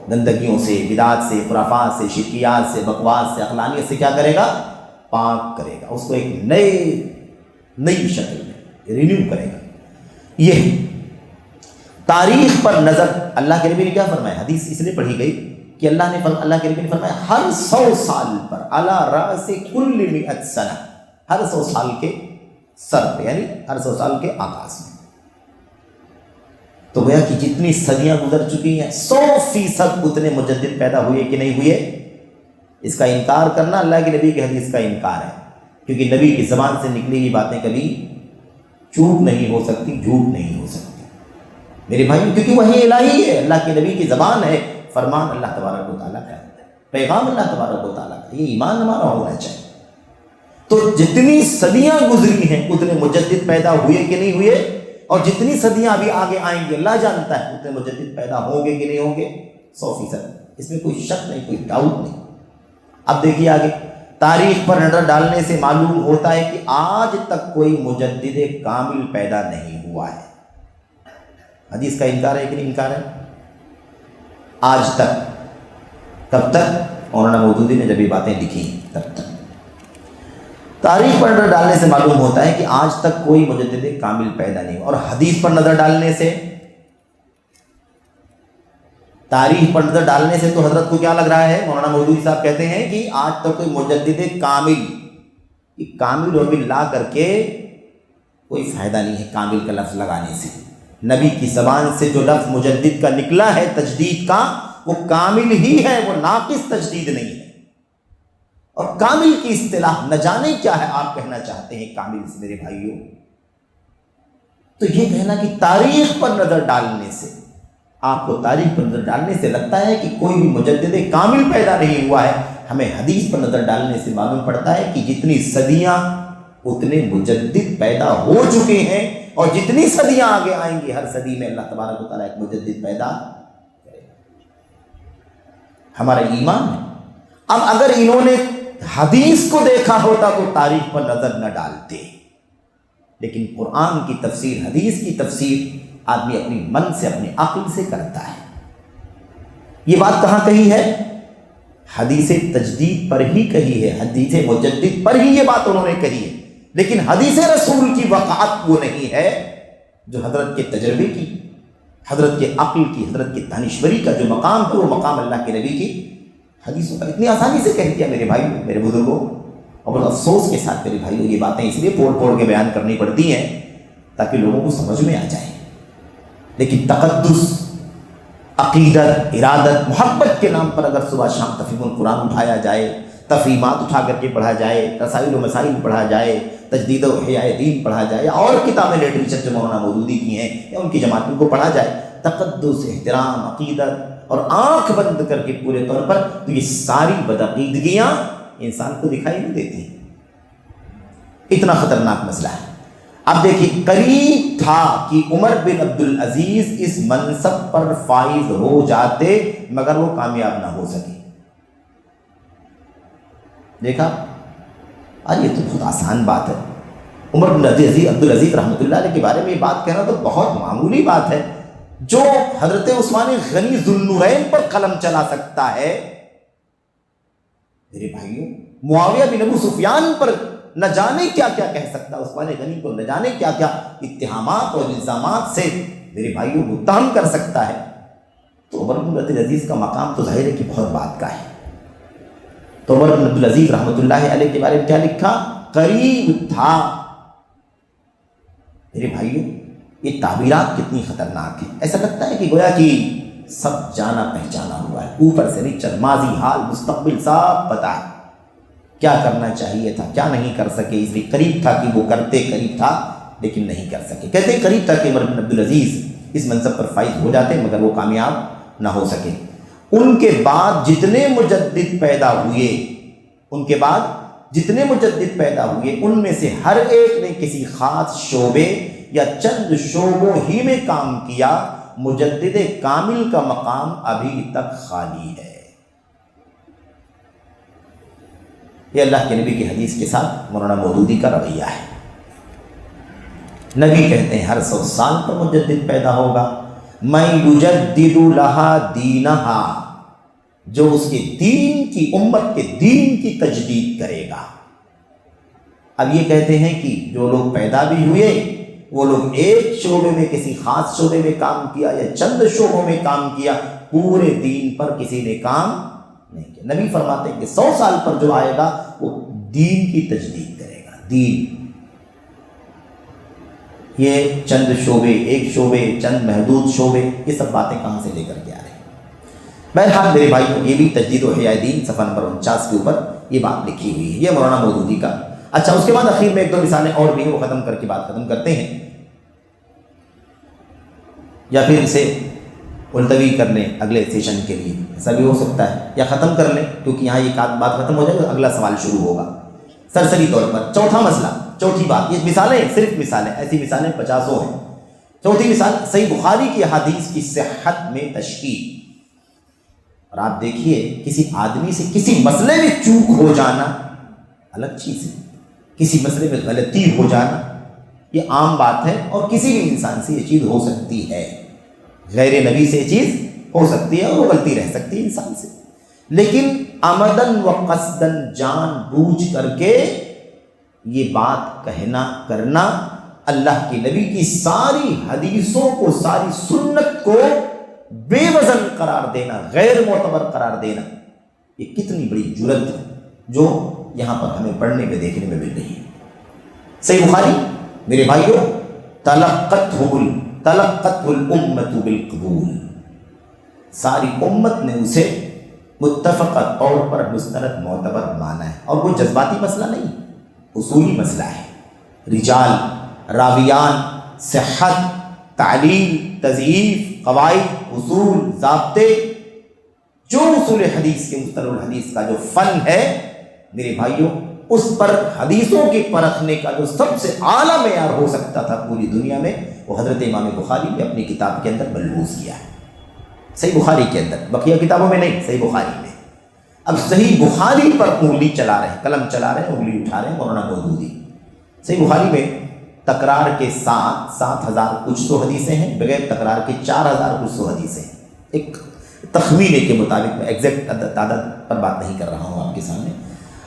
گندگیوں سے، بدعات سے، خرافات سے، شرکیات سے، بکواس سے، عقلانیت سے کیا کرے گا؟ پاک کرے گا، اس کو ایک نئی شکل میں رینیو کرے گا۔ یہ تاریخ پر نظر، اللہ کے نبی نے کیا فرمایا؟ حدیث اس لیے پڑھی گئی کہ اللہ کے نبی نے فرمایا ہر 100 سال پر، علی رأس کل 100 سنہ، ہر 100 سال کے سر پہ، یعنی ہر 100 سال کے آغاز میں۔ تو گویا کہ جتنی صدیاں گزر چکی ہیں 100% اتنے مجدد پیدا ہوئے کہ نہیں ہوئے؟ اس کا انکار کرنا اللہ کے نبی کی حدیث کا انکار ہے، کیونکہ نبی کی زبان سے نکلی ہوئی باتیں کبھی چوٹ نہیں ہو سکتی، جھوٹ نہیں ہو سکتی میرے بھائی، کیونکہ وحی الہی ہے، اللہ کے نبی کی زبان ہے، فرمان اللہ تبارک و تعالیٰ کا ہے، پیغام اللہ تبارک و تعالیٰ کا، یہ ایمان ہمارا ہونا چاہیے۔ تو جتنی صدیاں گزری ہیں اتنے مجدد پیدا ہوئے کہ نہیں ہوئے، اور جتنی صدیاں ابھی آگے آئیں گے اللہ جانتا ہے اتنے مجدد پیدا ہوں گے کہ نہیں ہوں گے، 100%، اس میں کوئی شک نہیں، کوئی ڈاؤٹ نہیں۔ اب دیکھیے آگے، تاریخ پر نظر ڈالنے سے معلوم ہوتا ہے کہ آج تک کوئی مجدد کامل پیدا نہیں ہوا ہے۔ حدیث کا انکار ہے کہ نہیں انکار ہے؟ آج تک، کب تک؟ مولانا مودودی نے جب یہ باتیں لکھی تب تک۔ تاریخ پر نظر ڈالنے سے معلوم ہوتا ہے کہ آج تک کوئی مجدد کامل پیدا نہیں ہوا، اور حدیث پر نظر ڈالنے سے، تاریخ پر نظر ڈالنے سے تو حضرت کو کیا لگ رہا ہے؟ مولانا مودودی صاحب کہتے ہیں کہ آج تک کوئی مجدد کامل، یہ کامل اور بھی لا کر کے کوئی فائدہ نہیں ہے کامل کا لفظ لگانے سے۔ نبی کی زبان سے جو لفظ مجدد کا نکلا ہے، تجدید کا، وہ کامل ہی ہے، وہ ناقص تجدید نہیں ہے۔ اور کامل کی اصطلاح نہ جانے کیا ہے آپ کہنا چاہتے ہیں کامل سے میرے بھائیوں؟ تو یہ کہنا کہ تاریخ پر نظر ڈالنے سے، آپ کو تاریخ پر نظر ڈالنے سے لگتا ہے کہ کوئی بھی مجدد کامل پیدا نہیں ہوا ہے، ہمیں حدیث پر نظر ڈالنے سے معلوم پڑتا ہے کہ جتنی صدیاں اتنے مجدد پیدا ہو چکے ہیں، اور جتنی صدیاں آگے آئیں گی ہر صدی میں اللہ تبارک و تعالیٰ ایک مجدد پیدا کرے گا۔ ہمارا ایمان ہے۔ اب اگر انہوں نے حدیث کو دیکھا ہوتا تو تاریخ پر نظر نہ ڈالتے، لیکن قرآن کی تفسیر، حدیث کی تفسیر آدمی اپنی من سے، اپنی عقل سے کرتا ہے۔ یہ بات کہاں کہی ہے؟ حدیث تجدید پر ہی کہی ہے، حدیث مجدد پر ہی یہ بات انہوں نے کہی ہے۔ لیکن حدیث رسول کی وقعت وہ نہیں ہے جو حضرت کے تجربے کی، حضرت کے عقل کی، حضرت کے دانشوری کا جو مقام ہے، وہ مقام اللہ کے نبی کی حدیثوں کا اتنی آسانی سے کہہ دیا میرے بھائیوں، میرے بزرگوں۔ اور بڑا افسوس کے ساتھ میرے بھائیوں یہ باتیں اس لیے پھوڑ پھوڑ کے بیان کرنی پڑتی ہیں تاکہ لوگوں کو سمجھ میں آ جائے، لیکن تقدس، عقیدت، ارادت، محبت کے نام پر اگر صبح شام تفہیم القرآن اٹھایا جائے، تفہیمات اٹھا کر کے پڑھا جائے، رسائل و مسائل پڑھا جائے، تجدید و احیاء دین پڑھا جائے، اور کتابیں لٹریچر جو مولانا مودودی کی ہیں یا ان کی جماعتوں کو پڑھا جائے، تقدس، احترام، عقیدت، اور آنکھ بند کر کے پورے طور پر، تو یہ ساری بدعقیدگیاں انسان کو دکھائی نہیں دیتی ہیں۔ اتنا خطرناک مسئلہ ہے۔ اب دیکھیے، قریب تھا کہ عمر بن عبدالعزیز اس منصب پر فائز ہو جاتے مگر وہ کامیاب نہ ہو سکے۔ دیکھا، اور یہ تو بہت آسان بات ہے۔ عمر بن عبدالعزیز رحمۃ اللہ علیہ کے بارے میں یہ بات کہنا تو بہت معمولی بات ہے۔ جو حضرت عثمان غنی ذو النورین پر قلم چلا سکتا ہے، میرے بھائیوں، معاویہ بن ابو سفیان پر نہ جانے کیا کیا کہہ سکتا، عثمان غنی کو نہ جانے کیا کیا اتہامات اور الزامات سے میرے بھائیوں متہم کر سکتا ہے، تو عمر بن عبدالعزیز کا مقام تو ظاہر ہے کہ بہت بات کا ہے۔ تو عمر بن عبدالعزیز رحمۃ اللہ علیہ کے بارے میں کیا لکھا؟ قریب تھا۔ میرے بھائیوں، یہ تعبیرات کتنی خطرناک ہیں۔ ایسا لگتا ہے کہ گویا کہ سب جانا پہچانا ہوا ہے، اوپر سے نیچے، ماضی، حال، مستقبل سب پتہ ہے، کیا کرنا چاہیے تھا، کیا نہیں کر سکے، اس لیے قریب تھا کہ وہ کرتے، قریب تھا لیکن نہیں کر سکے۔ کہتے قریب تھا کہ عمر بن عبدالعزیز اس منصب پر فائز ہو جاتے مگر وہ کامیاب نہ ہو سکے۔ ان کے بعد جتنے مجدد پیدا ہوئے، ان میں سے ہر ایک نے کسی خاص شعبے یا چند شعبوں ہی میں کام کیا، مجدد کامل کا مقام ابھی تک خالی ہے۔ یہ اللہ کے نبی کی حدیث کے ساتھ مولانا مودودی کا رویہ ہے۔ نبی کہتے ہیں ہر 100 سال پر مجدد پیدا ہوگا، مَن یجدد لہا دینہا، جو اس کے دین کی، امت کے دین کی تجدید کرے گا۔ اب یہ کہتے ہیں کہ جو لوگ پیدا بھی ہوئے وہ لوگ ایک شعبے میں، کسی خاص شعبے میں کام کیا یا چند شعبوں میں کام کیا، پورے دین پر کسی نے کام نہیں کیا۔ نبی فرماتے ہیں کہ 100 سال پر جو آئے گا وہ دین کی تجدید کرے گا۔ دین، یہ چند شعبے، ایک شعبے، چند محدود شعبے، یہ سب باتیں کہاں سے لے کر کے آ رہے ہیں؟ بہرحال میرے بھائیوں، یہ بھی تجدید و احیاء دین صفحہ نمبر 49 کے اوپر یہ بات لکھی ہوئی ہے، یہ مولانا مودودی کا۔ اچھا، اس کے بعد اخیر میں ایک دو مثالیں اور بھی ہیں، وہ ختم کر کے بات ختم کرتے ہیں، یا پھر اسے ملتوی کر لیں اگلے سیشن کے لیے، ایسا بھی ہو سکتا ہے، یا ختم کر لیں کیونکہ یہاں یہ بات ختم ہو جائے تو اگلا سوال شروع ہوگا۔ سرسری طور پر چوتھا مسئلہ، چوتھی بات، یہ مثالیں صرف مثالیں، ایسی مثالیں 50 ہیں۔ چوتھی مثال، صحیح بخاری کی حدیث کی صحت میں تشکیک۔ اور آپ دیکھیے، کسی آدمی سے کسی مسئلے میں چوک ہو جانا الگ چیز ہے، کسی مسئلے میں غلطی ہو جانا یہ عام بات ہے، اور کسی بھی انسان سے یہ چیز ہو سکتی ہے، غیر نبی سے یہ چیز ہو سکتی ہے اور وہ غلطی رہ سکتی ہے انسان سے، لیکن عمدن و قصدن، جان بوجھ کر کے یہ بات کہنا کرنا، اللہ کے نبی کی ساری حدیثوں کو، ساری سنت کو بے وزن قرار دینا، غیر معتبر قرار دینا، یہ کتنی بڑی جرأت ہے جو یہاں پر ہمیں پڑھنے میں، دیکھنے میں مل رہی ہے۔ صحیح بخاری میرے بھائیوں، تلقتہ الامۃ بالقبول، ساری امت نے اسے متفقہ طور پر مستند معتبر مانا ہے، اور وہ جذباتی مسئلہ نہیں، اصولی مسئلہ ہے۔ رجال، راویان، صحت، تعلیل، تضعیف، قواعد، اصول، ضابطے، جو اصول حدیث کے، مصطلح الحدیث کا جو فن ہے میرے بھائیوں، اس پر حدیثوں کے پرکھنے کا جو سب سے اعلیٰ معیار ہو سکتا تھا پوری دنیا میں، وہ حضرت امام بخاری نے اپنی کتاب کے اندر ملحوظ کیا ہے۔ صحیح بخاری کے اندر، بقیہ کتابوں میں نہیں، صحیح بخاری میں۔ اب صحیح بخاری پر انگلی چلا رہے ہیں، قلم چلا رہے ہیں، انگلی اٹھا رہے ہیں مولانا مودودی۔ صحیح بخاری میں تکرار کے ساتھ 7000 کچھ سو حدیثیں ہیں، بغیر تکرار کے 4000 کچھ سو حدیثیں ہیں۔ ایک تخمینے کے مطابق، میں ایگزیکٹ تعداد پر بات نہیں کر رہا ہوں آپ کے سامنے۔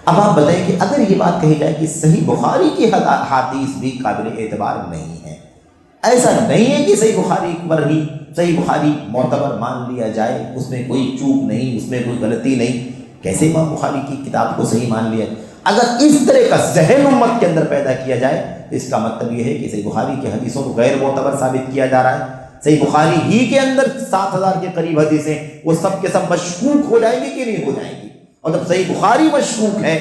اب آپ بتائیں کہ اگر یہ بات کہی جائے کہ صحیح بخاری کی حدیث بھی قابل اعتبار نہیں ہے، ایسا نہیں ہے کہ صحیح بخاری پر ہی صحیح بخاری معتبر مان لیا جائے، اس میں کوئی چوک نہیں، اس میں کوئی غلطی نہیں، کیسے امام بخاری کی کتاب کو صحیح مان لیا؟ اگر اس طرح کا ذہن امت کے اندر پیدا کیا جائے تو اس کا مطلب یہ ہے کہ صحیح بخاری کی حدیثوں کو غیر معتبر ثابت کیا جا رہا ہے۔ صحیح بخاری ہی کے اندر 7,000 کے قریب حدیثیں، وہ سب کے سب مشکوک ہو جائیں گی کہ نہیں ہو جائیں گی؟ اور جب صحیح بخاری مشکوک ہے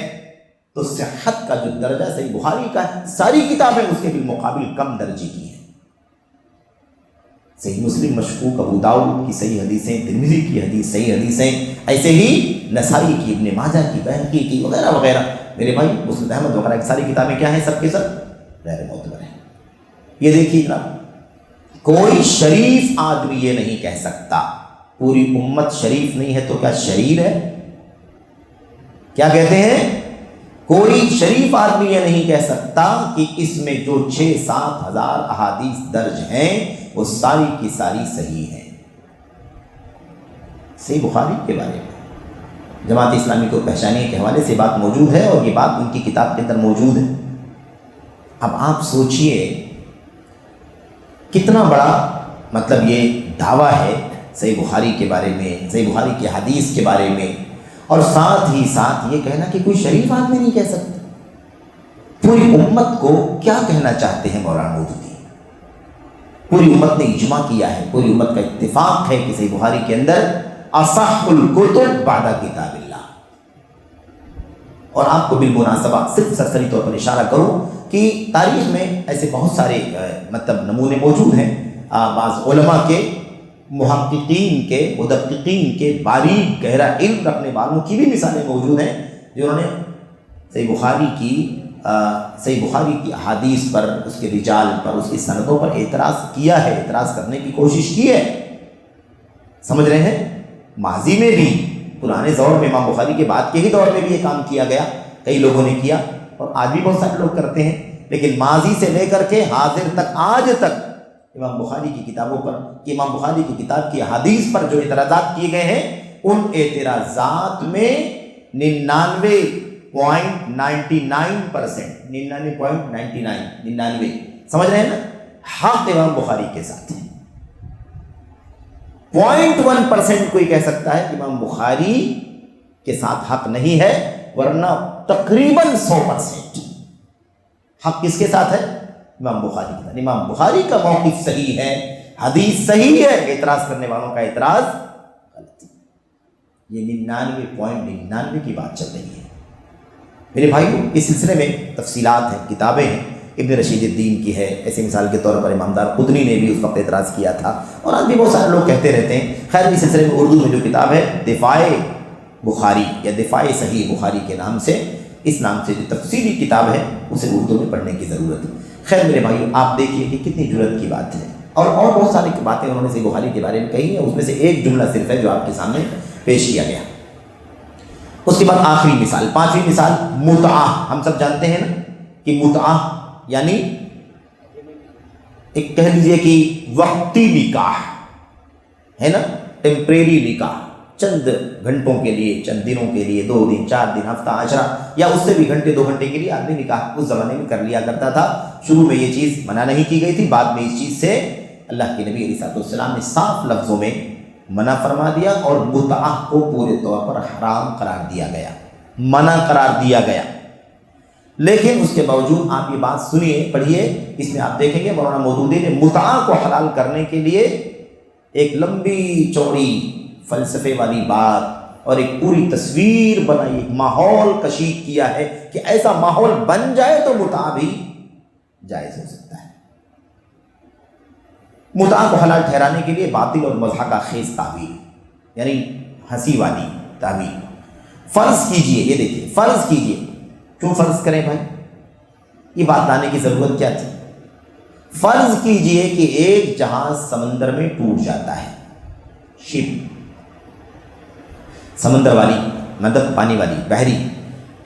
تو صحت کا جو درجہ صحیح بخاری کا ہے، ساری کتابیں اس کے بالمقابل کم درجے کی ہیں۔ صحیح مسلم مشکوک، ابو داؤد کی صحیح حدیثیں، ترمذی کی حدیث صحیح حدیثیں، ایسے ہی نسائی کی، ابن ماجہ کی، بہقی کی وغیرہ وغیرہ۔ میرے بھائی مسند احمد وغیرہ کی ساری کتابیں کیا ہیں؟ سب کے سب غیر معتبر ہیں۔ یہ دیکھیے جناب، کوئی شریف آدمی یہ نہیں کہہ سکتا، پوری امت شریف نہیں ہے تو کیا شریر ہے؟ کیا کہتے ہیں؟ کوئی شریف آدمی یہ نہیں کہہ سکتا کہ اس میں جو 6-7 ہزار احادیث درج ہیں وہ ساری کی ساری صحیح ہیں۔ صحیح بخاری کے بارے میں جماعت اسلامی کو پہچانیے کے حوالے سے بات موجود ہے، اور یہ بات ان کی کتاب کے اندر موجود ہے۔ اب آپ سوچئے کتنا بڑا مطلب یہ دعویٰ ہے صحیح بخاری کے بارے میں، صحیح بخاری کی حدیث کے بارے میں، اور ساتھ ہی ساتھ یہ کہنا کہ کوئی شریف آدمی نہیں کہہ سکتا۔ پوری امت کو کیا کہنا چاہتے ہیں مولانا مودودی؟ پوری امت نے اجماع کیا ہے، پوری امت کا اتفاق ہے کہ صحیح بخاری کے اندر اصح الکتب بعد کتاب اللہ۔ اور آپ کو بالمناسبہ صرف سرسری طور پر اشارہ کروں کہ تاریخ میں ایسے بہت سارے مطلب نمونے موجود ہیں، بعض علماء کے، محققین کے، مدققین کے، باریک گہرا علم رکھنے والوں کی بھی مثالیں موجود ہیں جنہوں نے صحیح بخاری کی احادیث پر، اس کے رجال پر، اس کی سندوں پر اعتراض کیا ہے، اعتراض کرنے کی کوشش کی ہے۔ سمجھ رہے ہیں؟ ماضی میں بھی، پرانے دور میں، امام بخاری کے بعد کے ہی دور میں بھی یہ کام کیا گیا، کئی لوگوں نے کیا، اور آج بھی بہت سارے لوگ کرتے ہیں۔ لیکن ماضی سے لے کر کے حاضر تک، آج تک امام بخاری کی کتابوں پر، کہ امام بخاری کی کتاب کی حدیث پر جو اعتراضات کیے گئے ہیں، ان اعتراضات میں 99.99% سمجھ رہے ہیں نا، حق امام بخاری کے ساتھ ہے۔ 0.1% کوئی کہہ سکتا ہے کہ امام بخاری کے ساتھ حق نہیں ہے، ورنہ تقریباً 100% حق کس کے ساتھ ہے؟ امام بخاری کے ساتھ۔ امام بخاری کا موقف صحیح ہے، حدیث صحیح ہے، اعتراض کرنے والوں کا اعتراض غلط ہے۔ یہ 99.99 کی بات چل رہی ہے میرے بھائیو۔ اس سلسلے میں تفصیلات ہیں، کتابیں ہیں، ابن رشید الدین کی ہے، ایسے مثال کے طور پر امام دار قطنی نے بھی اس وقت اعتراض کیا تھا، اور آج بھی بہت سارے لوگ کہتے رہتے ہیں۔ خیر، اس سلسلے میں اردو میں جو کتاب ہے دفاع بخاری یا دفاع صحیح بخاری کے نام سے، اس نام سے جو تفصیلی کتاب ہے، اسے اردو میں پڑھنے کی ضرورت ہے۔ خیر میرے بھائیو، آپ دیکھیے کہ کتنی جرأت کی بات ہے، اور بہت ساری باتیں انہوں نے صحیح بخاری کے بارے میں کہی ہیں، اس میں سے ایک جملہ صرف ہے جو آپ کے سامنے پیش کیا گیا۔ اس کے بعد آخری مثال، 5ویں مثال، متعہ۔ ہم سب جانتے ہیں نا کہ متعہ یعنی ایک کہہ لیجیے کہ وقتی نکاح ہے نا، ٹیمپریری نکاح، چند گھنٹوں کے لیے، چند دنوں کے لیے، 2 دن، 4 دن، ہفتہ، عشرہ، یا اس سے بھی گھنٹے 2 گھنٹے کے لیے آدمی نکاح اس زمانے میں کر لیا کرتا تھا۔ شروع میں یہ چیز منع نہیں کی گئی تھی، بعد میں اس چیز سے اللہ کے نبی علیہ السلام نے صاف لفظوں میں منع فرما دیا، اور متعہ کو پورے طور پر حرام قرار دیا گیا، منع قرار دیا گیا۔ لیکن اس کے باوجود آپ یہ بات سنیے، پڑھیے، اس میں آپ دیکھیں گے مولانا مودودی نے متعہ کو حلال کرنے کے لیے ایک لمبی چوڑی فلسفے والی بات اور ایک پوری تصویر بنائی، ایک ماحول کشید کیا ہے کہ ایسا ماحول بن جائے تو متعہ بھی جائز ہو سکتا ہے۔ متعہ کو حلال ٹھہرانے کے لیے باطل اور مضحکہ خیز تعبیر، یعنی ہنسی والی تعبیر۔ فرض کیجئے، یہ دیکھیے، فرض کیجئے، کیوں فرض کریں بھائی؟ یہ بات لانے کی ضرورت کیا تھی؟ فرض کیجئے کہ ایک جہاز سمندر میں ٹوٹ جاتا ہے، شپ، سمندر والی مطلب پانی والی، بحری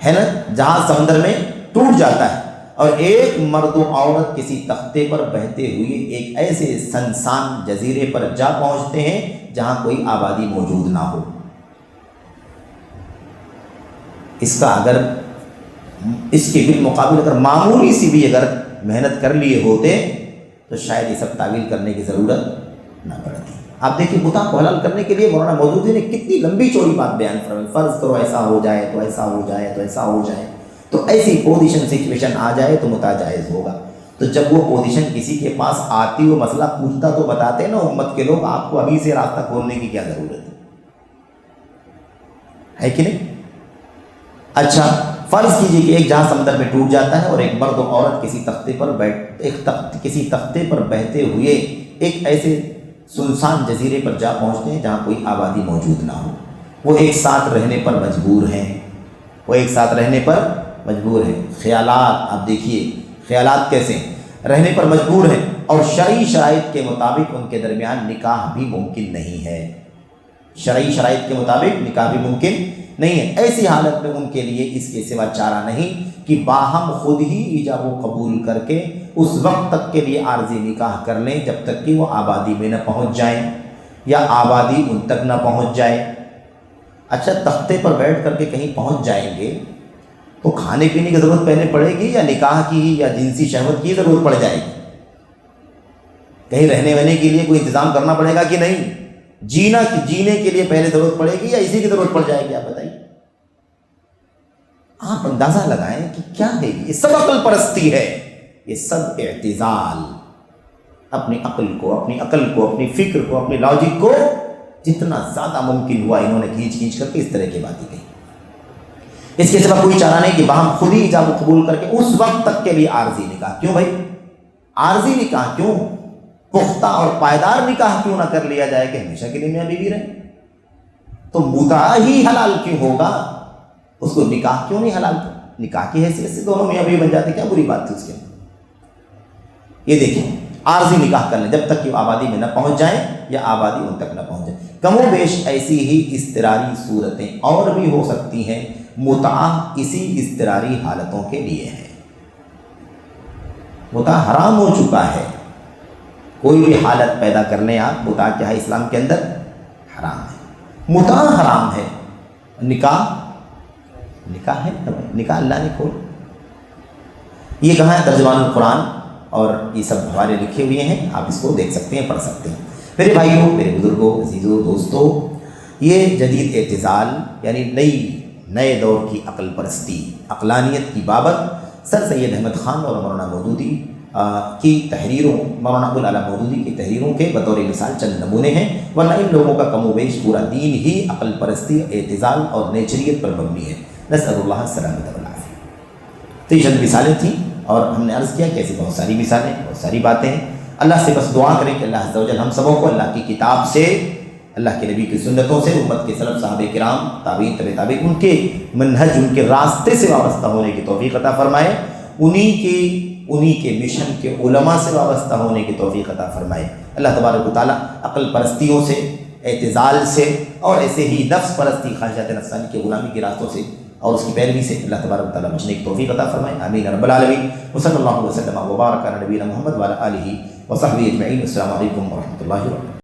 ہے نا، جہاز سمندر میں ٹوٹ جاتا ہے، اور ایک مرد و عورت کسی تختے پر بہتے ہوئے ایک ایسے سنسان جزیرے پر جا پہنچتے ہیں جہاں کوئی آبادی موجود نہ ہو۔ اس کا اگر اس کے بالمقابل اگر معمولی سی بھی اگر محنت کر لیے ہوتے تو شاید یہ سب تعویل کرنے کی ضرورت نہ پڑتی۔ آپ دیکھیے بتوں کو حلال کرنے کے لیے مولانا مودودی نے کتنی لمبی چوڑی بات بیان فرمائی، فرض کرو ایسا ہو جائے تو ایسا ہو جائے تو ایسا ہو جائے، تو ایسی پوزیشن سچویشن آ جائے تو متع جائز ہوگا۔ تو جب وہ پوزیشن کسی کے پاس آتی وہ مسئلہ پوچھتا تو بتاتے نا امت کے لوگ، آپ کو ابھی سے راستہ کھولنے کی کیا ضرورت ہے کہ نہیں؟ اچھا فرض کیجئے کہ ایک جہاز سمندر میں ٹوٹ جاتا ہے اور ایک مرد و عورت کسی تختے پر بہتے ہوئے ایک ایسے سنسان جزیرے پر جا پہنچتے ہیں جہاں کوئی آبادی موجود نہ ہو، وہ ایک ساتھ رہنے پر مجبور ہیں، خیالات آپ دیکھیے خیالات کیسے رہنے پر مجبور ہیں، اور شرعی شرائط کے مطابق ان کے درمیان نکاح بھی ممکن نہیں ہے، شرعی شرائط کے مطابق نکاح بھی ممکن نہیں ہے۔ ایسی حالت میں ان کے لیے اس کے سوا چارہ نہیں کہ باہم خود ہی ایجاب و قبول کر کے اس وقت تک کے لیے عارضی نکاح کر لیں جب تک کہ وہ آبادی میں نہ پہنچ جائیں یا آبادی ان تک نہ پہنچ جائے۔ اچھا تختے پر بیٹھ کر کے کہیں پہنچ جائیں گے تو کھانے پینے کی ضرورت پہلے پڑے گی یا نکاح کی یا جنسی شہوت کی ضرورت پڑ جائے گی؟ کہیں رہنے وہنے کے لیے کوئی انتظام کرنا پڑے گا کہ نہیں؟ جینے کے لیے پہلے ضرورت پڑے گی یا اسی کی ضرورت پڑ جائے گی؟ آپ بتائیے، آپ اندازہ لگائیں کہ کیا ہے یہ سب عقل پرستی ہے، یہ سب اعتزال، اپنی عقل کو اپنی فکر کو اپنی لاجک کو جتنا زیادہ ممکن ہوا انہوں نے کھینچ کر کے اس طرح کی باتیں کہی۔ اس کے سوا کوئی چارہ نہیں کہ باہم خود ہی ایجاب و قبول کر کے اس وقت تک کے لیے عارضی نکاح، کیوں بھائی عارضی نکاح کیوں، پختہ اور پائیدار نکاح کیوں نہ کر لیا جائے کہ ہمیشہ کے لیے میاں بیوی رہے؟ تو متع ہی حلال کیوں ہوگا، اس کو نکاح کیوں نہیں حلال؟ نکاح کی حیثیت سے دونوں میاں بیوی بن جاتے، کیا بری بات تھی اس کے اندر؟ یہ دیکھیں عارضی نکاح کر لیں جب تک کہ وہ آبادی میں نہ پہنچ جائیں یا آبادی ان تک نہ پہنچ جائے۔ کم و بیش ایسی ہی اضطراری صورتیں اور بھی ہو سکتی ہیں، متع اسی اضطراری حالتوں کے لیے ہے۔ متع حرام ہو چکا ہے، کوئی بھی حالت پیدا کر لیں آپ، متع کیا ہے اسلام کے اندر؟ حرام ہے، متع حرام ہے۔ نکاح ہے، نکاح اللہ نے کھول، یہ کہاں ہے؟ ترجمان القرآن اور یہ سب حوالے لکھے ہوئے ہیں، آپ اس کو دیکھ سکتے ہیں، پڑھ سکتے ہیں۔ میرے بھائیوں، میرے بزرگوں، عزیزوں، دوستوں، یہ جدید اعتزال یعنی نئے دور کی عقل پرستی، عقلانیت کی بابت سر سید احمد خان اور مولانا مودودی کی تحریروں، مولانا ابوالعلا مودودی کی تحریروں کے بطور مثال چند نمونے ہیں، ورنہ ان لوگوں کا کم و بیش پورا دین ہی عقل پرستی، اعتزال اور نیچریت پر مبنی ہے۔ نسأل اللہ السلامۃ والعافیہ۔ تو یہ چند مثالیں تھیں اور ہم نے عرض کیا کہ ایسی بہت ساری مثالیں، بہت ساری باتیں ہیں۔ اللہ سے بس دعا کریں کہ اللہ عز و جل ہم سبوں کو اللہ کی کتاب سے، اللہ کے نبی کی سنتوں سے، امت کے سلف صحابہ کرام، تابعین، تبع تابعین، ان کے منہج، ان کے راستے سے وابستہ ہونے کی توفیق عطا فرمائے، انہی کے مشن کے علماء سے وابستہ ہونے کی توفیق عطا فرمائے۔ اللہ تبارک و تعالیٰ عقل پرستیوں سے، اعتزال سے اور ایسے ہی نفس پرستی، خواہشات نفسانی کے غلامی کے راستوں سے اور اس کی پیروی سے اللہ تبارک و تعالیٰ بچنے کی توفیق عطا فرمائے، آمین رب العالمین۔ وصلی اللہ وسلم وبارک علی نبینا محمد وعلی آلہ وصحبہ اجمعین۔ السلام علیکم ورحمۃ اللہ وبرکاتہ۔